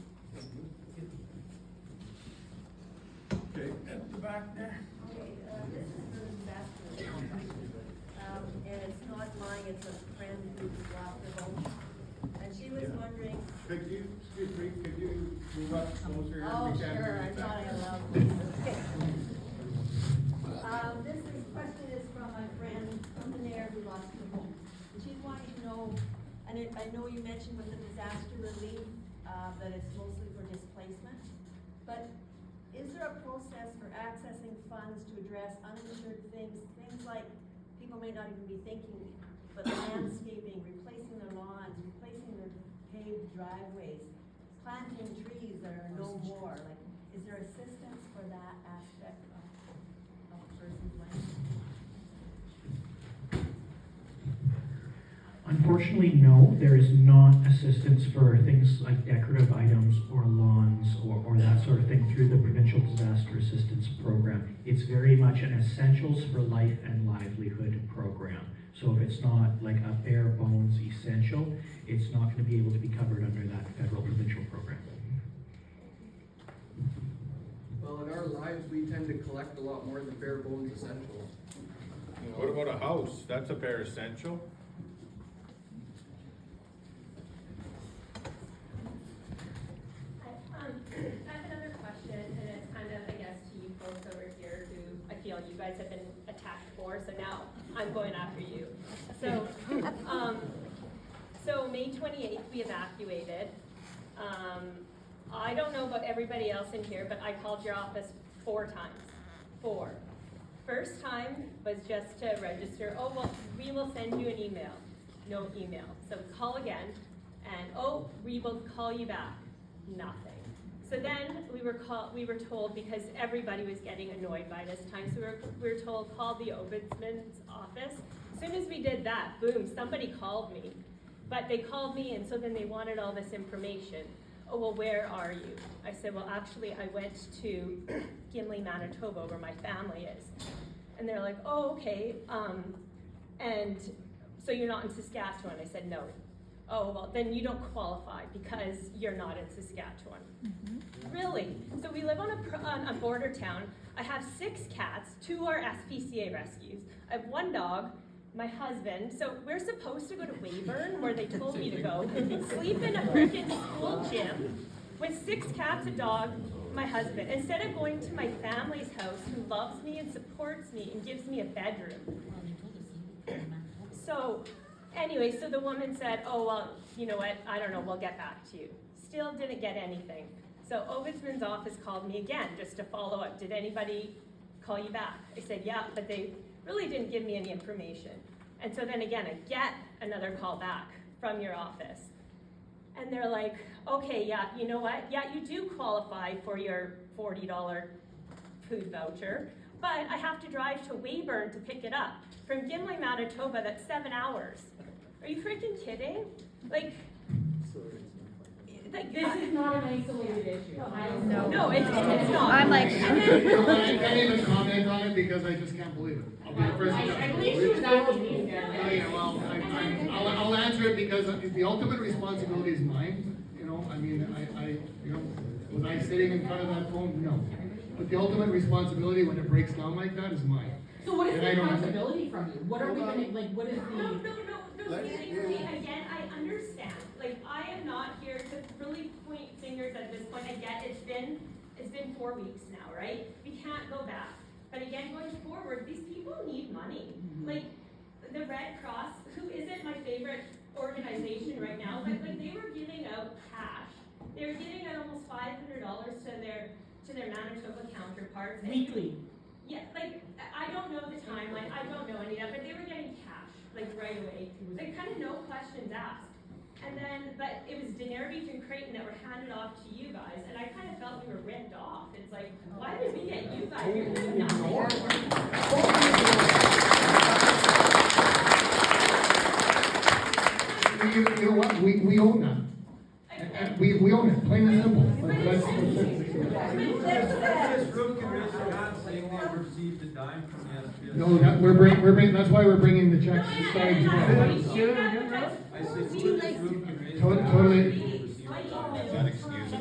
Okay, at the back there. Okay, this is for disaster. And it's not mine, it's a friend who lost her home. And she was wondering. Could you, excuse me, could you move up closer? Oh, We can't sure, hear I you thought back I there. allowed this. Okay. Question is from my friend from the Nair who lost her home. And she's wanting to know, and I know you mentioned with the disaster relief, that it's mostly for displacement, but is there a process for accessing funds to address uninsured things like people may not even be thinking, but landscaping, replacing their lawns, replacing their paved driveways, planting trees that are no more, like, is there assistance for that aspect of a person's land? Unfortunately, no, there is not assistance for things like decorative items or lawns or that sort of thing through the Provincial Disaster Assistance Program. It's very much an essentials for life and livelihood program. So if it's not like a bare bones essential, it's not going to be able to be covered under that federal provincial program. Well, in our lives, we tend to collect a lot more than bare bones essentials. You know, What about a house? That's a bare essential. I have another question, and it's kind of, I guess, to you folks over here who I feel you guys have been attacked for, so now I'm going after you. So, so May 28th, we evacuated. I don't know about everybody else in here, but I called your office 4 times. 4. First time was just to register, oh, well, we will send you an email. No email. So call again, and oh, we will call you back. Nothing. So then we were told, because everybody was getting annoyed by this time, so we were told, call the ombudsman's office. As soon as we did that, boom, somebody called me. But they called me, and so then they wanted all this information. Oh, well, where are you? I said, well, actually, I went to Gimli, Manitoba, where my family is. And they're like, oh, okay, and so you're not in Saskatchewan? I said, no. Oh, well, then you don't qualify because you're not in Saskatchewan. Really? So we live on a border town. I have 6 cats, 2 are SPSA rescues. I have 1 dog, my husband. So we're supposed to go to Weyburn, where they told me to go, sleep in a freaking school gym with 6 cats, a dog, my husband, instead of going to my family's house who loves me and supports me and gives me a bedroom. So anyway, so the woman said, oh, well, you know what, I don't know, we'll get back to you. Still didn't get anything. So Ombudsman's office called me again just to follow up. Did anybody call you back? I said, yeah, but they really didn't give me any information. And so then again, I get another call back from your office. And they're like, okay, yeah, you know what? Yeah, you do qualify for your $40 food voucher, but I have to drive to Weyburn to pick it up. From Gimli, Manitoba, that's 7 hours. Are you freaking kidding? Like This is not an isolated issue. No, it's not. I'm like, I can't even comment on it because I just can't believe it. I'll be the first to I believe she was asking me again. Yeah, well, I'll answer it because the ultimate responsibility is mine. You know, I mean, you know, was I sitting in front of that phone? No. But the ultimate responsibility when it breaks down like that is mine. So what is And the I don't- accountability from you? What are we gonna, like, what is the? No, Again, I understand, like, I am not here to really point fingers at this point, I get it's been 4 weeks now, right? We can't go back, but again, going forward, these people need money. Like, the Red Cross, who isn't my favorite organization right now, but like, they were giving out cash. They were giving out almost $500 to their Manitoba counterparts. Weekly. Yeah, like, I don't know the timeline, I don't know any of that, but they were getting cash, like, right away. Like, kind of no questions asked. And then, but it was Daenerys Beach and Creighton that were handed off to you guys, and I kind of felt we were ripped off. It's like, why did we get you guys? You're doing nothing. You know what, we own that. And we own it, plain and simple. This group can raise their hand saying they received a dime from the SPSA. No, we're bringing, that's why we're bringing the checks. Sorry, I said, this group can raise their hand Totally. saying they received a dime. Is that excused?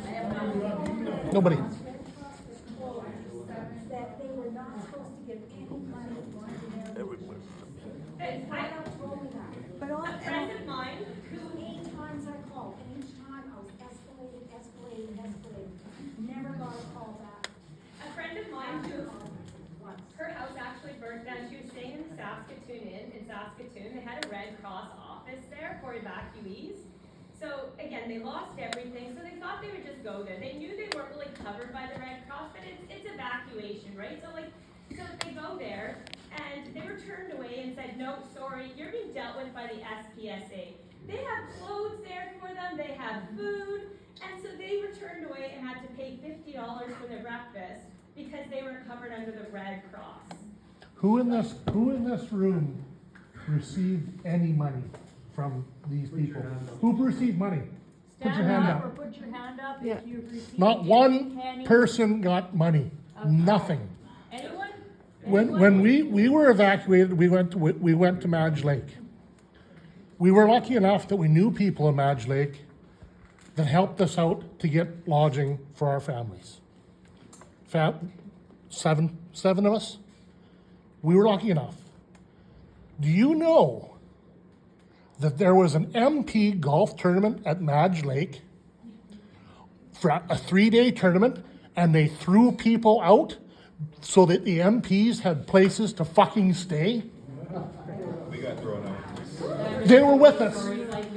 Nobody. That they were not supposed to give any money to their. But all, A friend of mine who 8 times I called, and each time I was escalating, never got a call back. A friend of mine who, her house actually burnt down. She was staying in the Saskatoon Inn in Saskatoon. They had a Red Cross office there for evacuees. So again, they lost everything, so they thought they would just go there. They knew they weren't really covered by the Red Cross, but it's evacuation, right? So they go there, and they were turned away and said, no, sorry, you're being dealt with by the SPSA. They have clothes there for them, they have food, and so they were turned away and had to pay $50 for their breakfast because they weren't covered under the Red Cross. Who in this room received any money from these people? Who received money? Put your hand up. Or put your hand up if you've received. Not any one penny. person got money. Nothing. Anyone? When we were evacuated, we went to Madge Lake. We were lucky enough that we knew people in Madge Lake that helped us out to get lodging for our families. Seven of us. We were lucky enough. Do you know that there was an MP golf tournament at Madge Lake for a 3-day tournament, and they threw people out so that the MPs had places to fucking stay? We got thrown out. They were with us.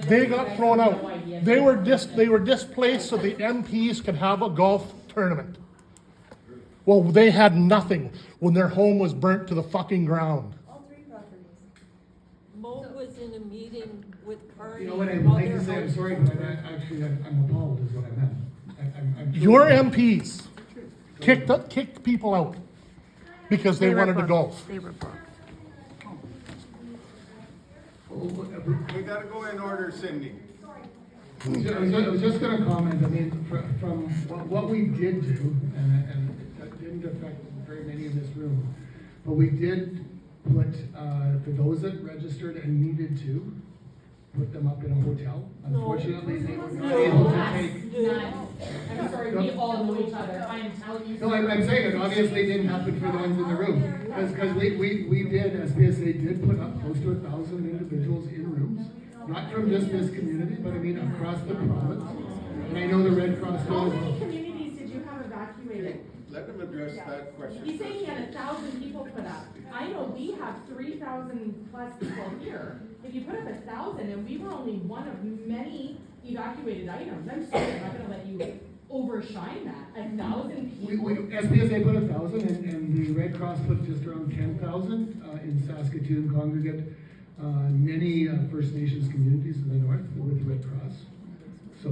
They got thrown out. They were displaced so the MPs could have a golf tournament. Well, they had nothing when their home was burnt to the fucking ground. All 3 properties. Mo was in a meeting with Carney. You know what, I'd like to say, I'm sorry, but I'm appalled is what I meant. I'm Your MPs kicked people out because they wanted to golf. They were broke. We gotta go in order, Cindy. I was just gonna comment, I mean, from what we did do, and that didn't affect very many in this room, but we did put, for those that registered and needed to, put them up in a hotel. Unfortunately, they were not able to take. I'm sorry, we all know each other. I'm telling you. No, I'm saying it obviously didn't happen for the ones in the room. Because we did, SPSA did put up close to 1,000 individuals in rooms. Not from just this community, but I mean across the province. And I know the Red Cross How does. many communities did you have evacuated? Let them address that question. He's saying he had 1,000 people put up. I know we have 3,000 plus people here. If you put up 1,000, and we were only one of many evacuated items, I'm sorry, I'm not gonna let you overshine that. 1,000 people. SPSA put 1,000 and the Red Cross put just around 10,000 in Saskatoon congregate. Many First Nations communities in the north with Red Cross. So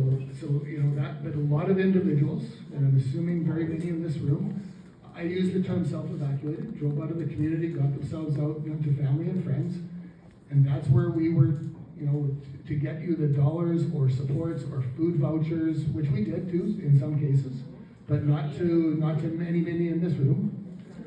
you know that, but a lot of individuals, and I'm assuming very many in this room, I use the term self-evacuated, drove out of the community, got themselves out, went to family and friends, and that's where we were, you know, to get you the dollars or supports or food vouchers, which we did too in some cases, but not to many in this room.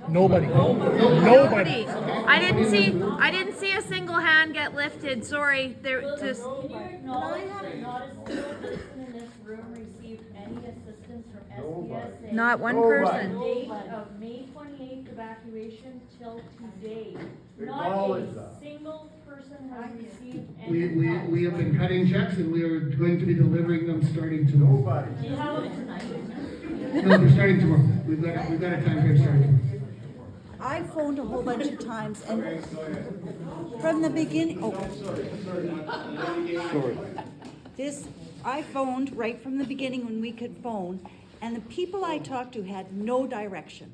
Nobody. Nobody. I didn't see a single hand get lifted. Sorry. There just. Can you acknowledge that not a single person in this room received any assistance from SPSA. Not one From person. the date of May 28th evacuation till today. Not Acknowledge a that. single person has received We, any we, help. we have been cutting checks and we are going to be delivering them starting tomorrow. Nobody. Do you have them tonight? No, they're starting tomorrow. We've got a time frame starting tomorrow. I phoned a whole bunch of times and from the beginning, I phoned right from the beginning when we could phone, and the people I talked to had no direction.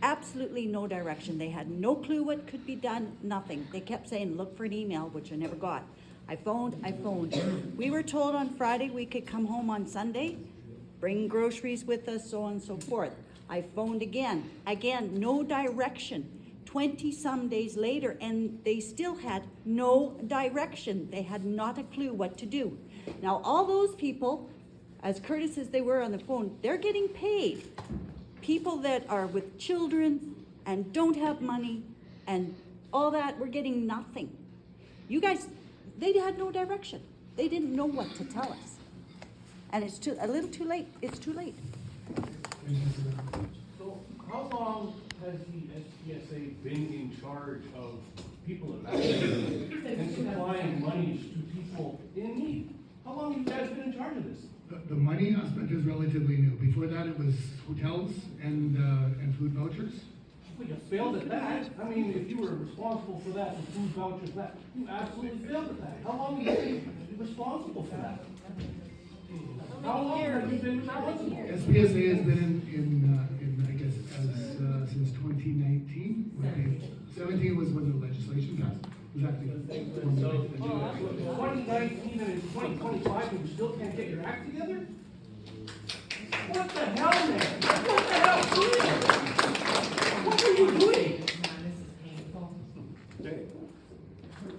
Absolutely no direction. They had no clue what could be done, nothing. They kept saying, look for an email, which I never got. I phoned. We were told on Friday we could come home on Sunday, bring groceries with us, so on and so forth. I phoned again, no direction. 20-some days later, and they still had no direction. They had not a clue what to do. Now, all those people, as courteous as they were on the phone, they're getting paid. People that are with children and don't have money and all that, we're getting nothing. You guys, they had no direction. They didn't know what to tell us. And it's a little too late. It's too late. So how long has the SPSA been in charge of people evacuating and supplying monies to people in need? How long have you guys been in charge of this? The money aspect is relatively new. Before that, it was hotels and food vouchers. Well, you failed at that. I mean, if you were responsible for that, and food vouchers, that, you absolutely failed at that. How long have you been responsible for that? How long have you been responsible? SPSA has been in I guess, since 2019. 17 was when the legislation passed. Exactly. 2019 and it's 2025 and you still can't get your act together? What the hell, man? What the hell? What are you doing?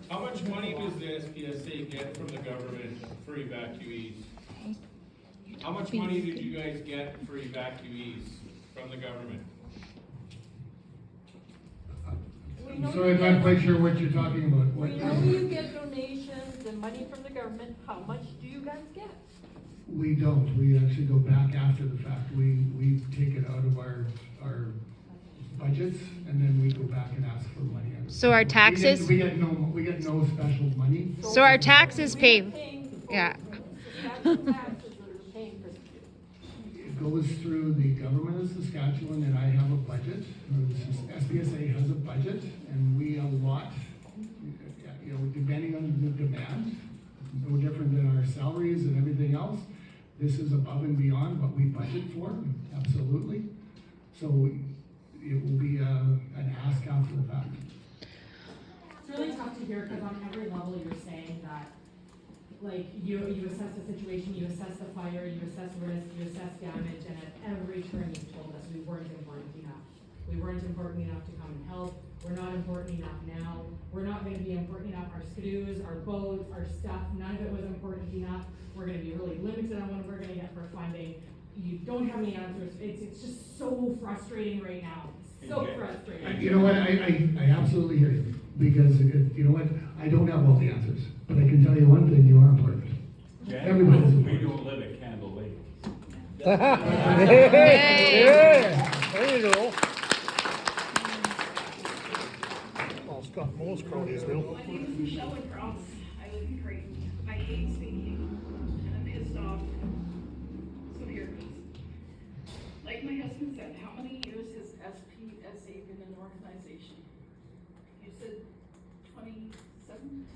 How much money does the SPSA get from the government for evacuees? How much money did you guys get for evacuees from the government? I'm sorry, I'm not quite sure what you're talking about. We know you get donations and money from the government. How much do you guys get? We don't. We actually go back after the fact. We take it out of our budgets, and then we go back and ask for money. So our taxes? We get no special money. So our taxes pay, yeah. It goes through the government of Saskatchewan, and I have a budget. SPSA has a budget, and we allot, depending on the demand, no different than our salaries and everything else. This is above and beyond what we budget for, absolutely. So it will be an ask after the fact. It's really tough to hear because on every level you're saying that, like, you assess the situation, you assess the fire, you assess risk, you assess damage, and at every turn you've told us we weren't important enough. We weren't important enough to come and help. We're not important enough now. We're not going to be important enough. Our SKUs, our boats, our stuff, none of it was important enough. We're going to be really limited on what we're going to get for funding. You don't have any answers. It's just so frustrating right now. So frustrating. You know what? I absolutely hear you. Because, you know what? I don't have all the answers. But I can tell you one thing, you are important. Everybody's important. We don't live at Candle Lake. There you go. Well, Scott, most cronies do. My name is Michelle Lacrosse. I live in Creighton. I hate speaking, and I'm pissed off. So here it is. Like my husband said, how many years has SPSA been an organization? You said 2017,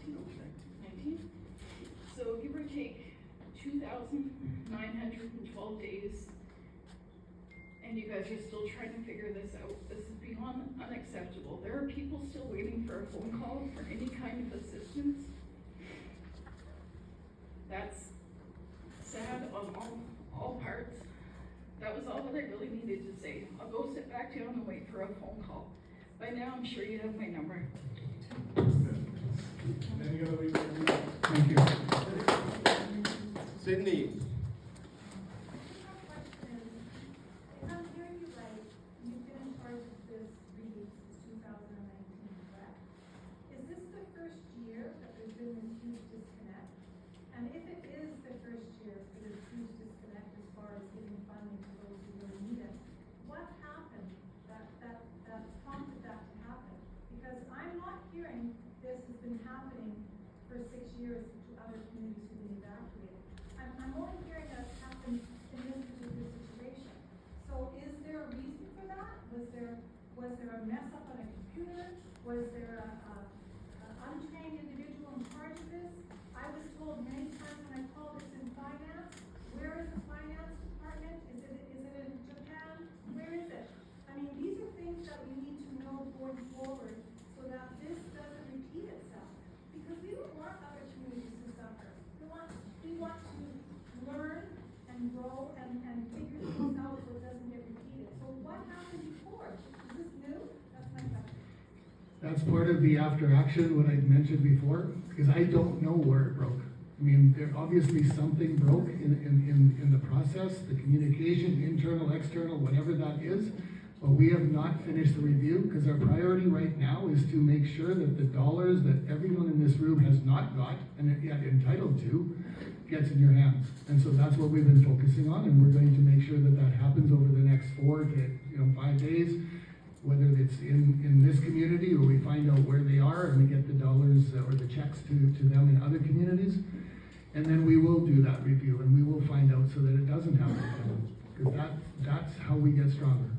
19? So give or take 2,912 days, and you guys are still trying to figure this out. This is beyond unacceptable. There are people still waiting for a phone call for any kind of assistance. That's sad on all parts. That was all that I really needed to say. I'll go sit back down and wait for a phone call. By now, I'm sure you have my number. Thank you. Sydney. If I'm hearing you right, you've been in charge of this really since 2019, correct? Is this the first year that there's been this huge disconnect? And if it is the first year for this huge disconnect as far as giving funding to those year as to other communities who've been evacuated. I'm only hearing that it's happened in this particular situation. So is there a reason for that? Was there a mess up on a computer? Was there a untrained individual in charge of this? I was told many times when I called it's in finance. Where is the finance department? Is it in Japan? Where is it? I mean, these are things that we need to know going forward so that this doesn't repeat itself. Because we don't want other communities to suffer. We want to learn and grow and figure things out so it doesn't get repeated. So what happened before? Is this new? That's my question. That's part of the after action, what I mentioned before, because I don't know where it broke. I mean, there obviously something broke in the process, the communication, internal, external, whatever that is. But we have not finished the review because our priority right now is to make sure that the dollars that everyone in this room has not got and yet entitled to gets in your hands. And so that's what we've been focusing on, and we're going to make sure that that happens over the next 4 to 5 days, whether it's in this community or we find out where they are and we get the dollars or the checks to them in other communities. And then we will do that review and we will find out so that it doesn't happen again. Because that's how we get stronger.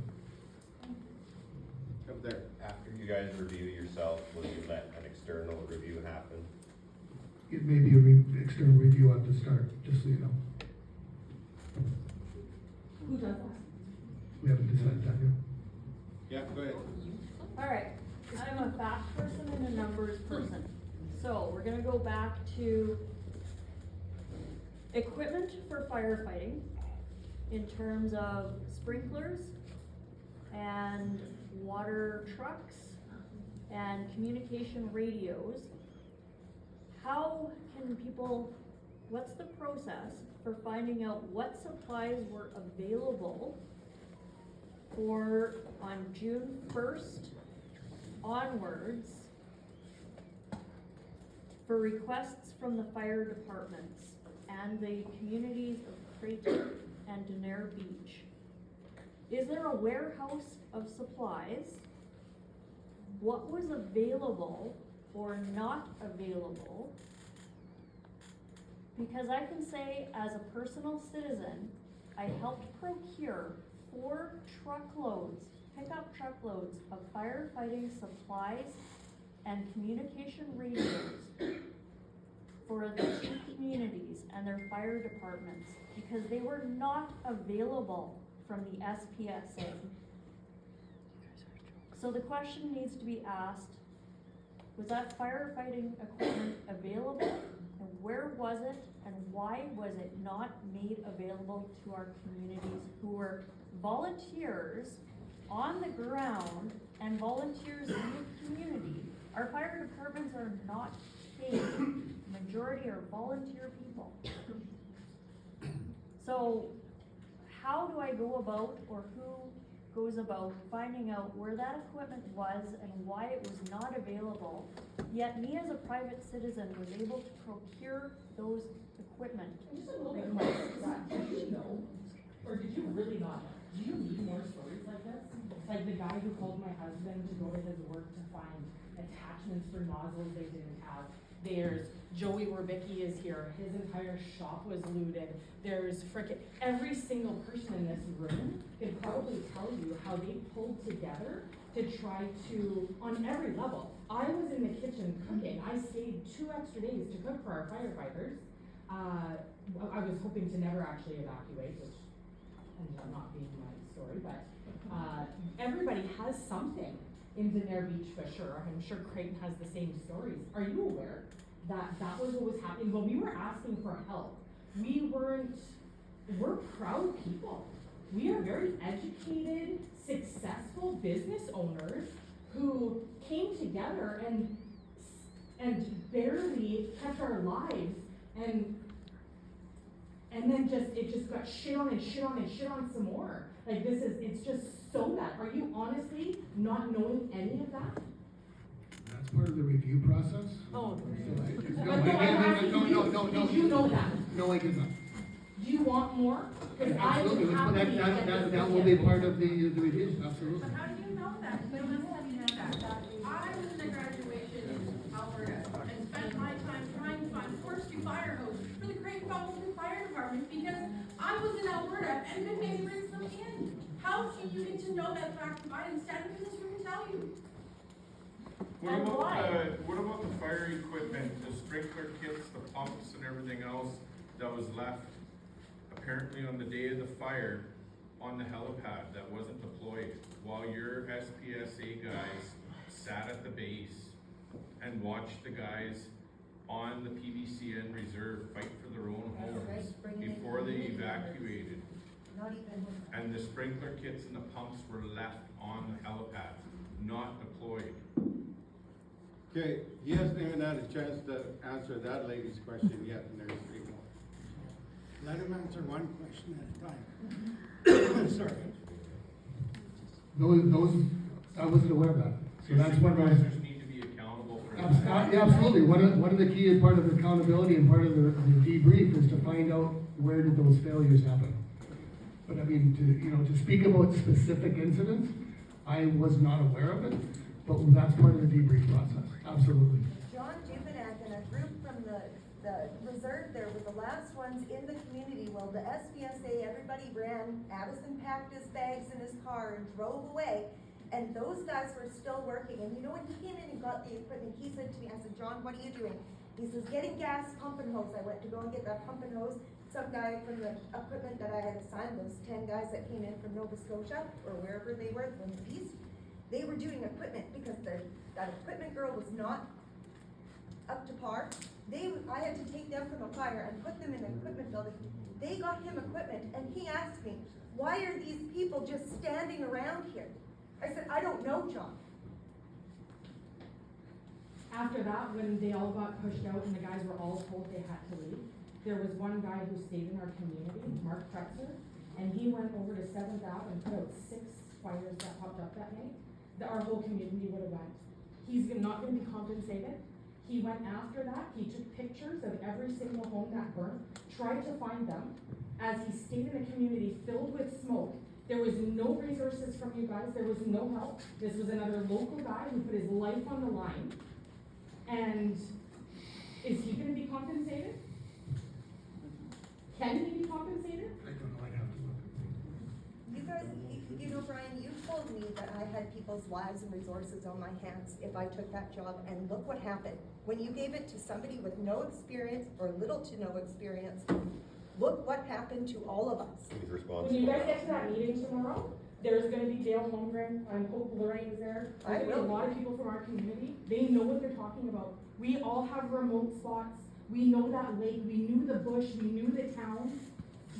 Up there. After you guys review yourself, will you let an external review happen? It may be an external review at the start, just so you know. Who does that? We haven't decided that yet. Yeah, go ahead. All right, I'm a fact person and a numbers person. So we're gonna go back to equipment for firefighting in terms of sprinklers and water trucks and communication radios. How can people, what's the process for finding out what supplies were available for on June 1st onwards for requests from the fire departments and the communities of Creighton and Denair Beach? Is there a warehouse of supplies? What was available or not available? Because I can say, as a personal citizen, I helped procure 4 truckloads, pickup truckloads of firefighting supplies and communication radios for the 2 communities and their fire departments because they were not available from the SPSA. So the question needs to be asked, was that firefighting equipment available? And where was it? And why was it not made available to our communities who were volunteers on the ground and volunteers in the community? Our fire departments are not paid. The majority are volunteer people. So how do I go about, or who goes about finding out where that equipment was and why it was not available, yet me as a private citizen was able to procure those equipment? I'm just a little bit more did you know, or did you really not know? Do you need more stories like this? Like the guy who called my husband to go to his work to find attachments for nozzles they didn't have. There's Joey Werbicki is here, his entire shop was looted. There's frickin' every single person in this room can probably tell you how they pulled together to try to, on every level. I was in the kitchen cooking. I stayed 2 extra days to cook for our firefighters. I was hoping to never actually evacuate, which ended up not being my story, but everybody has something in Denair Beach for sure. I'm sure Creighton has the same stories. Are you aware that that was what was happening? When we were asking for help, we're proud people. We are very educated, successful business owners who came together and barely kept our lives, and then it just got shit on and shit on and shit on some more. Like it's just so bad. Are you honestly not knowing any of that? That's part of the review process. Oh. No. Did you know that? No, I did not. Do you want more? Because I would Absolutely, happily get this that will be part of the review, absolutely. But how do you know that? You don't necessarily know that. I was in a graduation in Alberta and spent my time trying to find problem with the fire department because I was in Alberta and the mayor brings them in. How can you get to know that fact if I didn't stand in this room and tell you? What about the fire equipment, the sprinkler kits, the pumps and everything else that was left apparently on the day of the fire on the helipad that wasn't deployed while your SPSA guys sat at the base and watched the guys on the PVCN reserve fight for their own homes before they evacuated? Not even. And the sprinkler kits and the pumps were left on the helipad, not deployed. Okay, he hasn't even had a chance to answer that lady's question yet, and there's 3 more. Let him answer one question at a time. Sorry. Those, I wasn't aware of that. So that's one of my. Supervisors need to be accountable for that. Yeah, absolutely. One of the key part of accountability and part of the debrief is to find out where did those failures happen. But I mean, to speak about specific incidents, I was not aware of it, but that's part of the debrief process. Absolutely. John Juvenak and a group from the reserve there were the last ones in the community. Well, the SPSA, everybody ran. Addison packed his bags in his car and drove away. And those guys were still working. And you know, when he came in and got the equipment, he said to me, I said, John, what are you doing? He says, getting gas, pump and hose. I went to go and get that pump and hose. Some guy from the equipment that I had assigned, those 10 guys that came in from Nova Scotia or wherever they were from the east, they were doing equipment because that equipment girl was not up to par. I had to take them from a fire and put them in an equipment building. They got him equipment and he asked me, why are these people just standing around here? I said, I don't know, John. After that, when they all got pushed out and the guys were all told they had to leave, there was one guy who stayed in our community, Mark Kretzer, and he went over to 7th Ave and put out 6 fires that popped up that night. Our whole community would have went. He's not going to be compensated. He went after that. He took pictures of every single home that burned, tried to find them. As he stayed in a community filled with smoke, there was no resources from you guys. There was no help. This was another local guy who put his life on the line. And is he going to be compensated? Can he be compensated? I don't know. I'd have to look. You guys, you know, Brian, you told me that I had people's lives and resources on my hands if I took that job, and look what happened. When you gave it to somebody with no experience or little to no experience, look what happened to all of us. He's responsible. When you guys get to that meeting tomorrow, there's going to be Dale Holmgren, I hope Lorraine is there. There's going to be a lot of people from our community. They know what they're talking about. We all have remote spots. We know that lake. We knew the bush. We knew the town.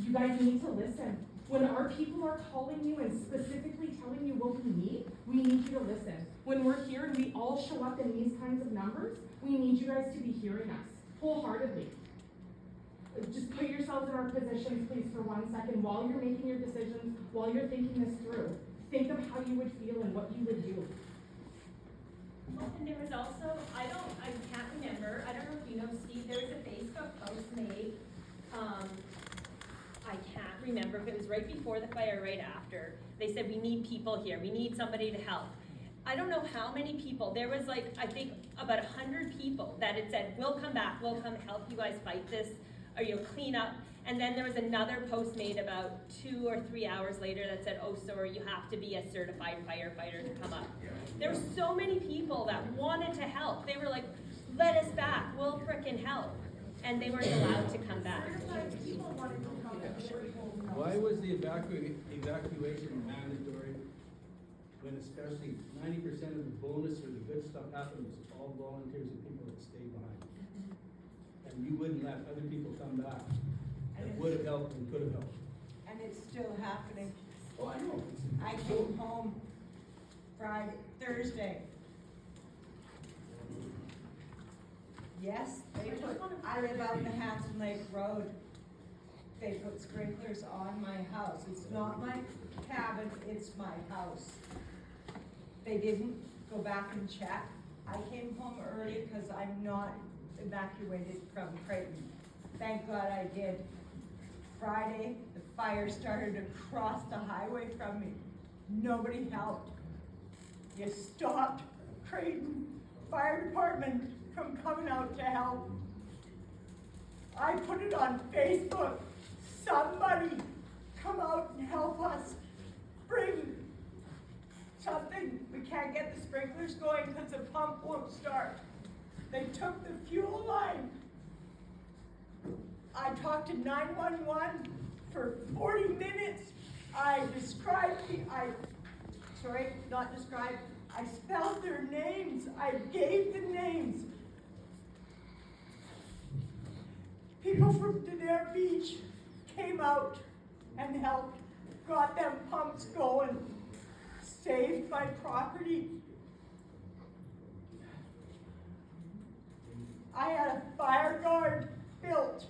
You guys need to listen. When our people are calling you and specifically telling you what we need you to listen. When we're here and we all show up in these kinds of numbers, we need you guys to be hearing us wholeheartedly. Just put yourselves in our positions, please, for 1 second, while you're making your decisions, while you're thinking this through. Think of how you would feel and what you would do. And there was also, I can't remember, I don't know if you know, Steve, there was a Facebook post made, I can't remember if it was right before the fire or right after. They said, we need people here, we need somebody to help. I don't know how many people, there was like, I think about 100 people that had said, we'll come back, we'll come help you guys fight this, or you'll clean up. And then there was another post made about 2 or 3 hours later that said, oh, sorry, you have to be a certified firefighter to come up. There were so many people that wanted to help. They were like, let us back, we'll frickin' help. And they weren't allowed to come back. Why was the evacuation mandatory when especially 90% of the bonus or the good stuff happened was all volunteers and people that stayed behind? And you wouldn't let other people come back that would have helped and could have helped. And it's still happening. Oh, I know. I came home Thursday. Yes, I live out in the Hanson Lake Road. They put sprinklers on my house. It's not my cabin, it's my house. They didn't go back and check. I came home early because I'm not evacuated from Creighton. Thank God I did. Friday, the fire started across the highway from me. Nobody helped. You stopped Creighton Fire Department from coming out to help. I put it on Facebook. Somebody come out and help us. Bring something. We can't get the sprinklers going because the pump won't start. They took the fuel line. I talked to 911 for 40 minutes. I spelled their names. I gave the names. People from Danair Beach came out and helped, got them pumps going, saved my property. I had a fire guard built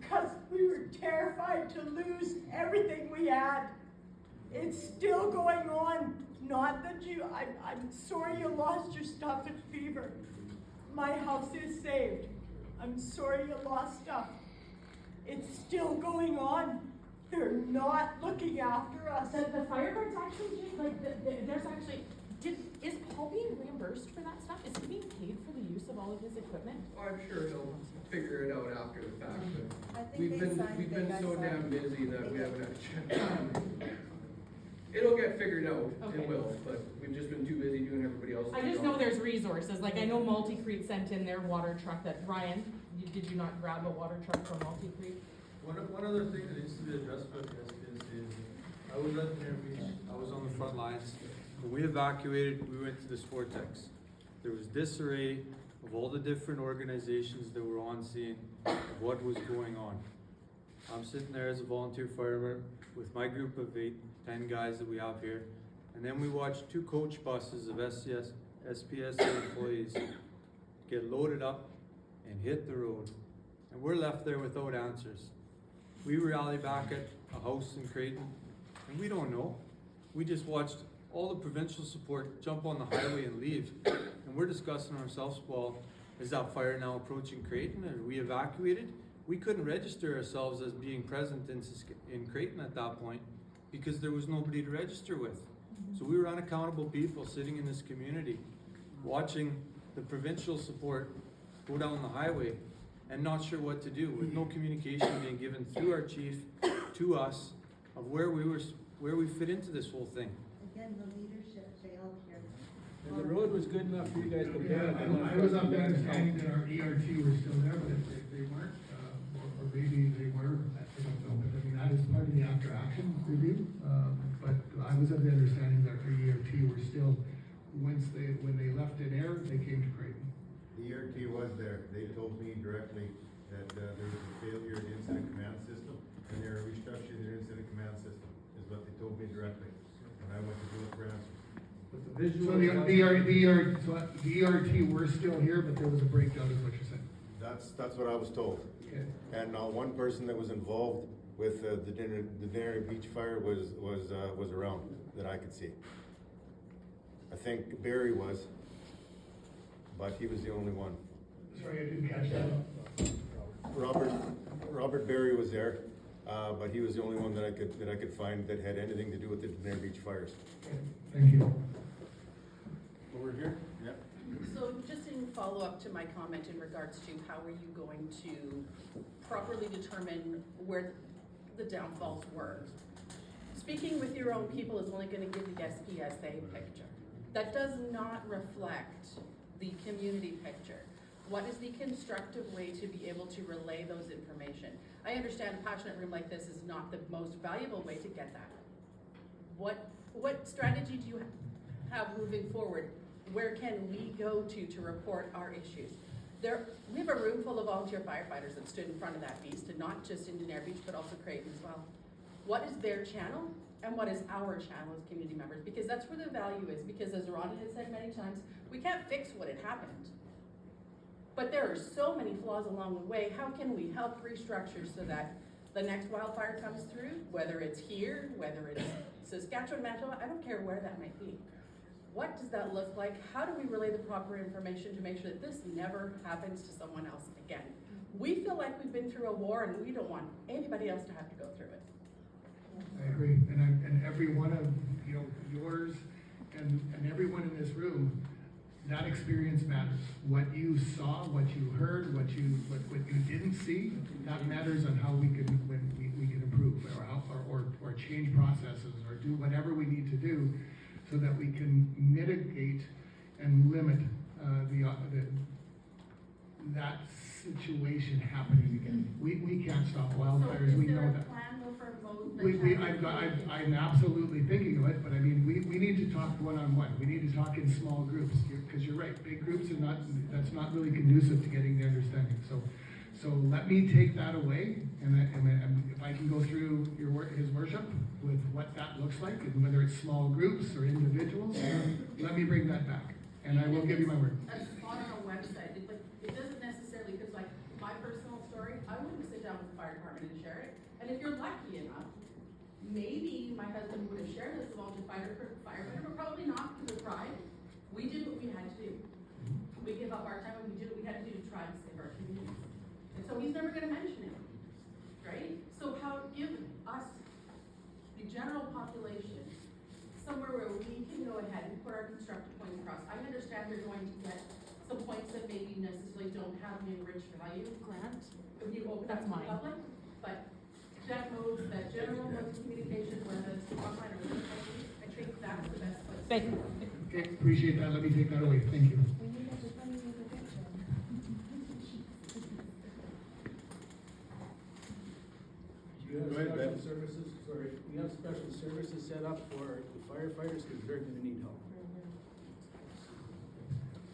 because we were terrified to lose everything we had. It's still going on. Not that I'm sorry you lost your stuff at Fever. My house is saved. I'm sorry you lost stuff. It's still going on. They're not looking after us. The fire guards actually, there's actually, is Paul being reimbursed for that stuff? Is he being paid for the use of all of his equipment? I'm sure he'll figure it out after the fact, but I think we've they been signed so damn busy that we haven't had a chance. It'll get figured out, Okay. it will, but we've just been too busy doing everybody else's I just job. know there's resources, like I know Multi-Creek sent in their water truck that, Ryan, did you not grab a water truck from Multi-Creek? One other thing that needs to be addressed with SPSA is, I was at Danair Beach, I was on the front lines. When we evacuated, we went to this vortex. There was disarray of all the different organizations that were on scene, of what was going on. I'm sitting there as a volunteer fireman with my group of 10 guys that we have here. And then we watched 2 coach buses of SPSA employees get loaded up and hit the road. And we're left there without answers. We rally back at a house in Creighton, and we don't know. We just watched all the provincial support jump on the highway and leave. And we're discussing ourselves, well, is that fire now approaching Creighton? Are we evacuated? We couldn't register ourselves as being present in Creighton at that point because there was nobody to register with. So we were unaccountable people sitting in this community, watching the provincial support go down the highway and not sure what to do, with no communication being given through our chief to us of where we fit into this whole thing. Again, the leadership failed here. And the road was good enough for you guys to Yeah, I was up there understanding that our ERT were still there, but if they weren't, or maybe they were, I don't know, but I mean, that is part of the after action review. But I was of the understanding that our ERT were still, when they left in air, they came to Creighton. The ERT was there. They told me directly that there was a failure in the incident command system, and they're restructuring their incident command system, is what they told me directly. And I went to do it for answers. But the visual. So the ERT were still here, but there was a breakdown, is what you're saying? That's what I was told. Okay. And not one person that was involved with the Danair Beach fire was around that I could see. I think Barry was, but he was the only one. Sorry, I didn't catch that. Robert Barry was there, but he was the only one that I could find that had anything to do with the Danair Beach fires. Okay, thank you. Over here? Yep. So just in follow-up to my comment in regards to how are you going to properly determine where the downfalls were? Speaking with your own people is only going to give the SPSA picture. That does not reflect the community picture. What is the constructive way to be able to relay those information? I understand a passionate room like this is not the most valuable way to get that. What strategy do you have moving forward? Where can we go to report our issues? We have a room full of volunteer firefighters that stood in front of that beast, and not just in Danair Beach, but also Creighton as well. What is their channel, and what is our channel as community members? Because that's where the value is, because as Ron has said many times, we can't fix what had happened. But there are so many flaws along the way. How can we help restructure so that the next wildfire comes through, whether it's here, whether it's Saskatchewan, Manitoba, I don't care where that might be. What does that look like? How do we relay the proper information to make sure that this never happens to someone else again? We feel like we've been through a war and we don't want anybody else to have to go through it. I agree, and every one of yours and everyone in this room that experience matters. What you saw, what you heard, what you didn't see, that matters on how we can improve or change processes or do whatever we need to do so that we can mitigate and limit that situation happening again. We can't stop wildfires, we know that. So is there a plan though for both? I'm absolutely thinking of it, but I mean, we need to talk one-on-one. We need to talk in small groups, because you're right, big groups are that's not really conducive to getting the understanding. So let me take that away, and if I can go through his worship with what that looks like, and whether it's small groups or individuals, let me bring that back, and I will give you my word. A spot on a website, it doesn't necessarily, because like my personal story, I wouldn't sit down with the fire department and share it. And if you're lucky enough, maybe my husband would have shared this with all the firefighter, but probably not because of pride. We did what we had to do. We give up our time and we did what we had to do to try to save our communities. And so he's never gonna mention it, right? So give us, the general population, somewhere where we can go ahead and put our constructive points across. I understand you're going to get some points that maybe necessarily don't have an enriched value. Grant? If you open That's up to the mine. public, but that modes, that general mode of communication, whether it's online or whatever, I think that's the best place. Thank you. Okay, appreciate that, let me take that away, thank you. You have Go ahead, special Ben. services, sorry, we have special services set up for the firefighters, because they're gonna need help.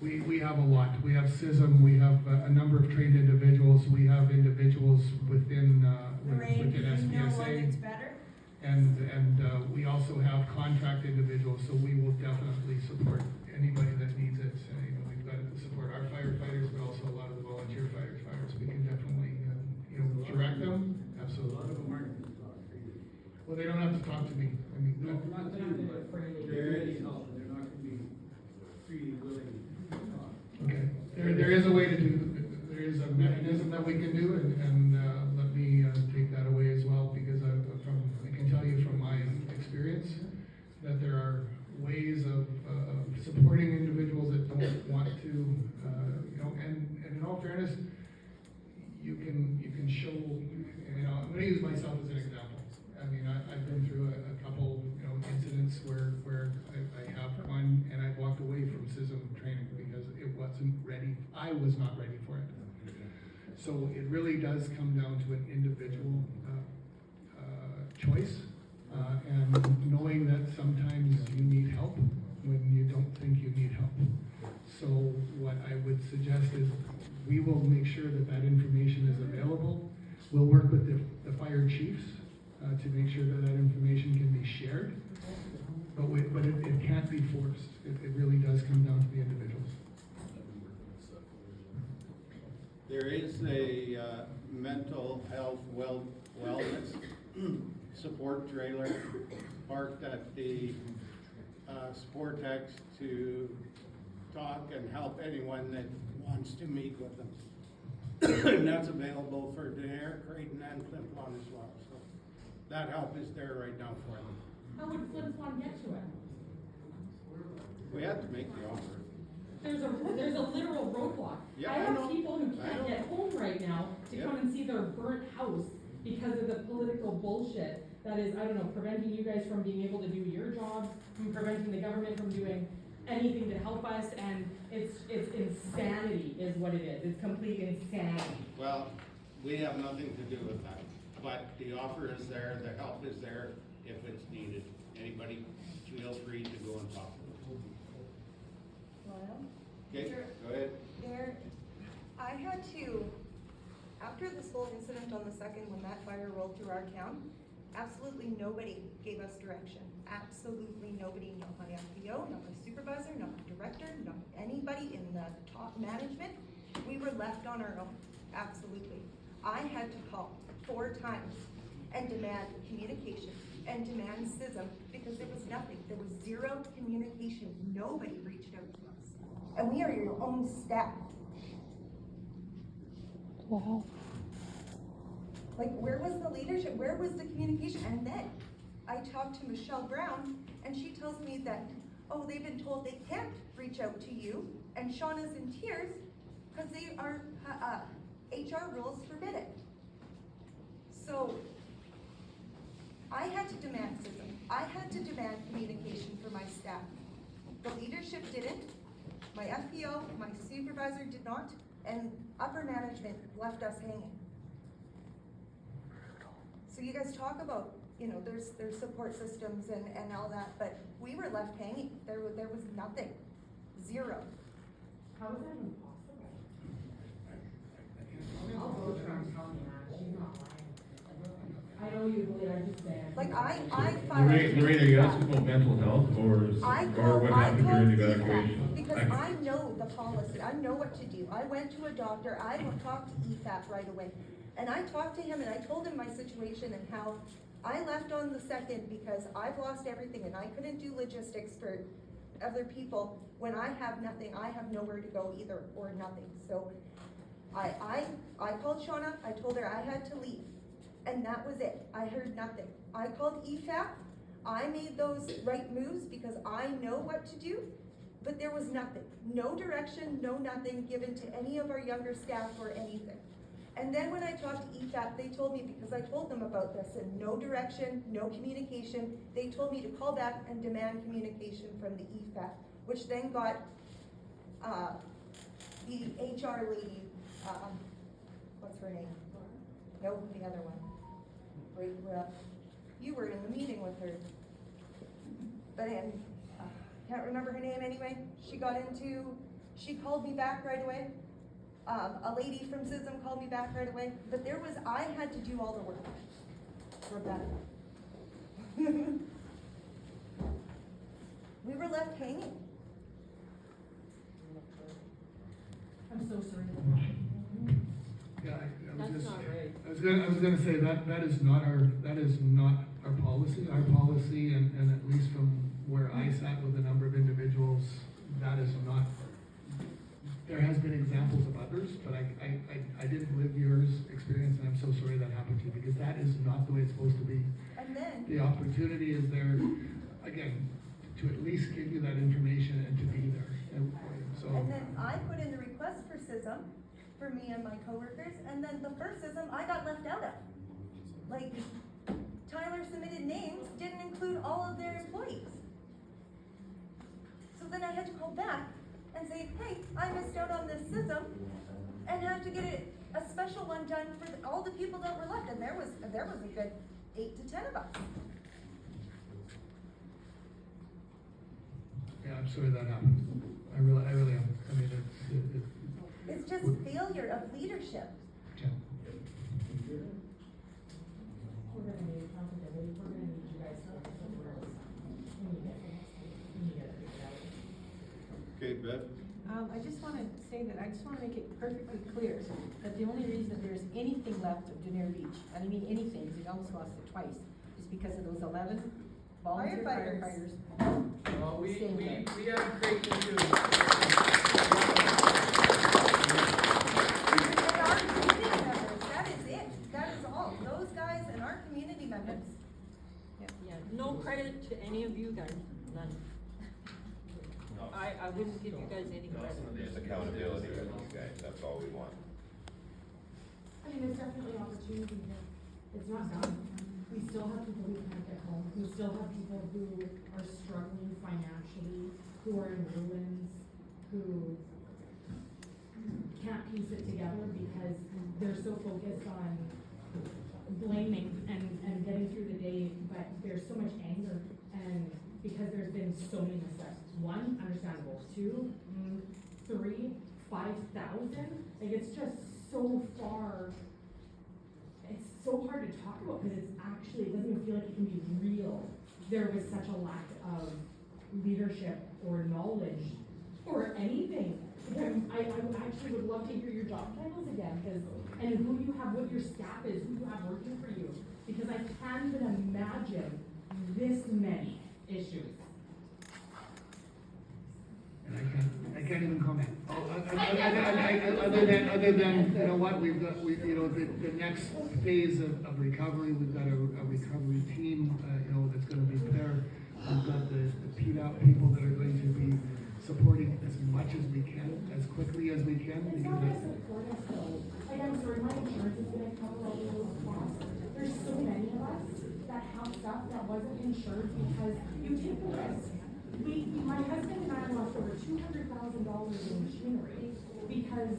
We have a lot. We have CISM, we have a number of trained individuals, we have individuals within Lorraine, do within you know what SPSA. is better? And we also have contract individuals, so we will definitely support anybody that needs it. We've got to support our firefighters, but also a lot of the volunteer firefighters. We can definitely, direct them, A absolutely. lot of them aren't gonna talk. Well, they don't have to talk to me. I mean, No, not to you, but they're gonna need help, and they're not gonna be freely willing to talk. okay. There is a way to do, there is a mechanism that we can do, and let me take that away as well, because I can tell you from my experience that there are ways of supporting individuals that don't want to, and in all fairness, you can show, I'm gonna use myself as an example. I mean, I've been through a couple, incidents where I have gone and I've walked away from CISM training because it wasn't ready, I was not ready for it. So it really does come down to an individual choice, and knowing that sometimes you need help when you don't think you need help. So what I would suggest is we will make sure that information is available. We'll work with the fire chiefs to make sure that information can be shared. But it can't be forced. It really does come down to the individuals. There is a mental health wellness support trailer parked at the Sportex to talk and help anyone that wants to meet with them. And that's available for Dare, Creighton, and Flin Flon as well. So that help is there right now for them. How would Flin Flon get to it? We have to make the offer. There's a literal roadblock. Yeah, I I have know. people who I know. can't get home right now to Yep. come and see their burnt house because of the political bullshit that is, I don't know, preventing you guys from being able to do your jobs, from preventing the government from doing anything to help us, and it's insanity is what it is. It's complete insanity. Well, we have nothing to do with that, but the offer is there, the help is there if it's needed. Anybody feel free to go and talk to them. Well, Okay, go ahead. I had to, after this whole incident on the 2nd, when that fire rolled through our town, absolutely nobody gave us direction. Absolutely nobody, not my FPO, not my supervisor, not my director, not anybody in the top management. We were left on our own, absolutely. I had to call 4 times and demand communication and demand CISM because there was nothing. There was zero communication. Nobody reached out to us. And we are your own staff. Wow. Like, where was the leadership? Where was the communication? And then I talked to Michelle Brown, and she tells me that oh, they've been told they can't reach out to you, and Shauna's in tears, because they are, HR rules forbid it. So, I had to demand system. I had to demand communication for my staff. The leadership didn't, my FPO, my supervisor did not, and upper management left us hanging. So you guys talk about, there's support systems and all that, but we were left hanging. There was nothing, zero. How is that even possible? I'll vote for Tanya, she's not lying. I know you believe, I just say. Like, I filed. Lorraine, are you asking about mental health or what happened during the evacuation? Because I know the policy, I know what to do. I went to a doctor, I talked to EFAP right away. And I talked to him and I told him my situation and how I left on the 2nd because I've lost everything and I couldn't do logistics for other people. When I have nothing, I have nowhere to go either, or nothing. So I called Shauna, I told her I had to leave. And that was it. I heard nothing. I called EFAP. I made those right moves because I know what to do, but there was nothing. No direction, no nothing given to any of our younger staff or anything. And then when I talked to EFAP, they told me, because I told them about this, and no direction, no communication, they told me to call back and demand communication from the EFAP, which then got the HR lady, what's her name? No, the other one. You were in the meeting with her. But can't remember her name anyway. She called me back right away. A lady from SISM called me back right away. But I had to do all the work. Rebecca. We were left hanging. I'm so sorry. Yeah, That's not right. I was gonna say that is not our policy. Our policy, and at least from where I sat with a number of individuals, that is not. There has been examples of others, but I didn't live yours experience, and I'm so sorry that happened to you, because that is not the way it's supposed to be. And then The opportunity is there, again, to at least give you that information and to be there. And then I put in the request for SISM for me and my coworkers, and then the first SISM I got left out of. Like, Tyler submitted names, didn't include all of their employees. So then I had to call back and say, hey, I missed out on this SISM, and have to get a special one done for all the people that were left, and there was a good 8 to 10 of us. Yeah, I'm sorry that happened. I really am. I mean, It's just failure of leadership. Yeah. We're gonna need accountability, we're gonna need you guys to look at somewhere else. When you get it figured out. Okay, Beth? I just wanna say that, I just wanna make it perfectly clear that the only reason that there's anything left of Denier Beach, and I mean anything, because we almost lost it twice, is because of those 11 volunteer firefighters. Well, we staying there. have faith in you. And our community members, that is it. That is all. Those guys and our community members. Yeah, no credit to any of you guys, none. I wouldn't give you guys any credit. Just accountability with you guys, that's all we want. I mean, there's definitely opportunity here. It's not done. We still have people who can't get home. We still have people who are struggling financially, who are in ruins, who can't piece it together because they're so focused on blaming and getting through the day, but there's so much anger, and because there's been so many missteps. 1, understandable. 2, 3, 5,000. Like, it's just so far. It's so hard to talk about because it doesn't even feel like it can be real. There was such a lack of leadership or knowledge or anything. I actually would love to hear your job titles again, and who you have, what your staff is, who you have working for you, because I can't even imagine this many issues. And I can't even comment. Other than, you know what, the next phase of recovery, we've got a recovery team, that's gonna be there. We've got the PDOT people that are going can. It's not gonna support us though. Like, I'm sorry, my insurance is gonna cover all of those costs. There's so many of us that have stuff that wasn't insured because you take the risk. My husband and I lost over $200,000 in machinery because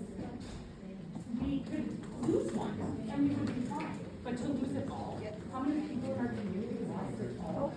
we could lose one and we would be fine. But to lose it all, how many people in our community lost it all?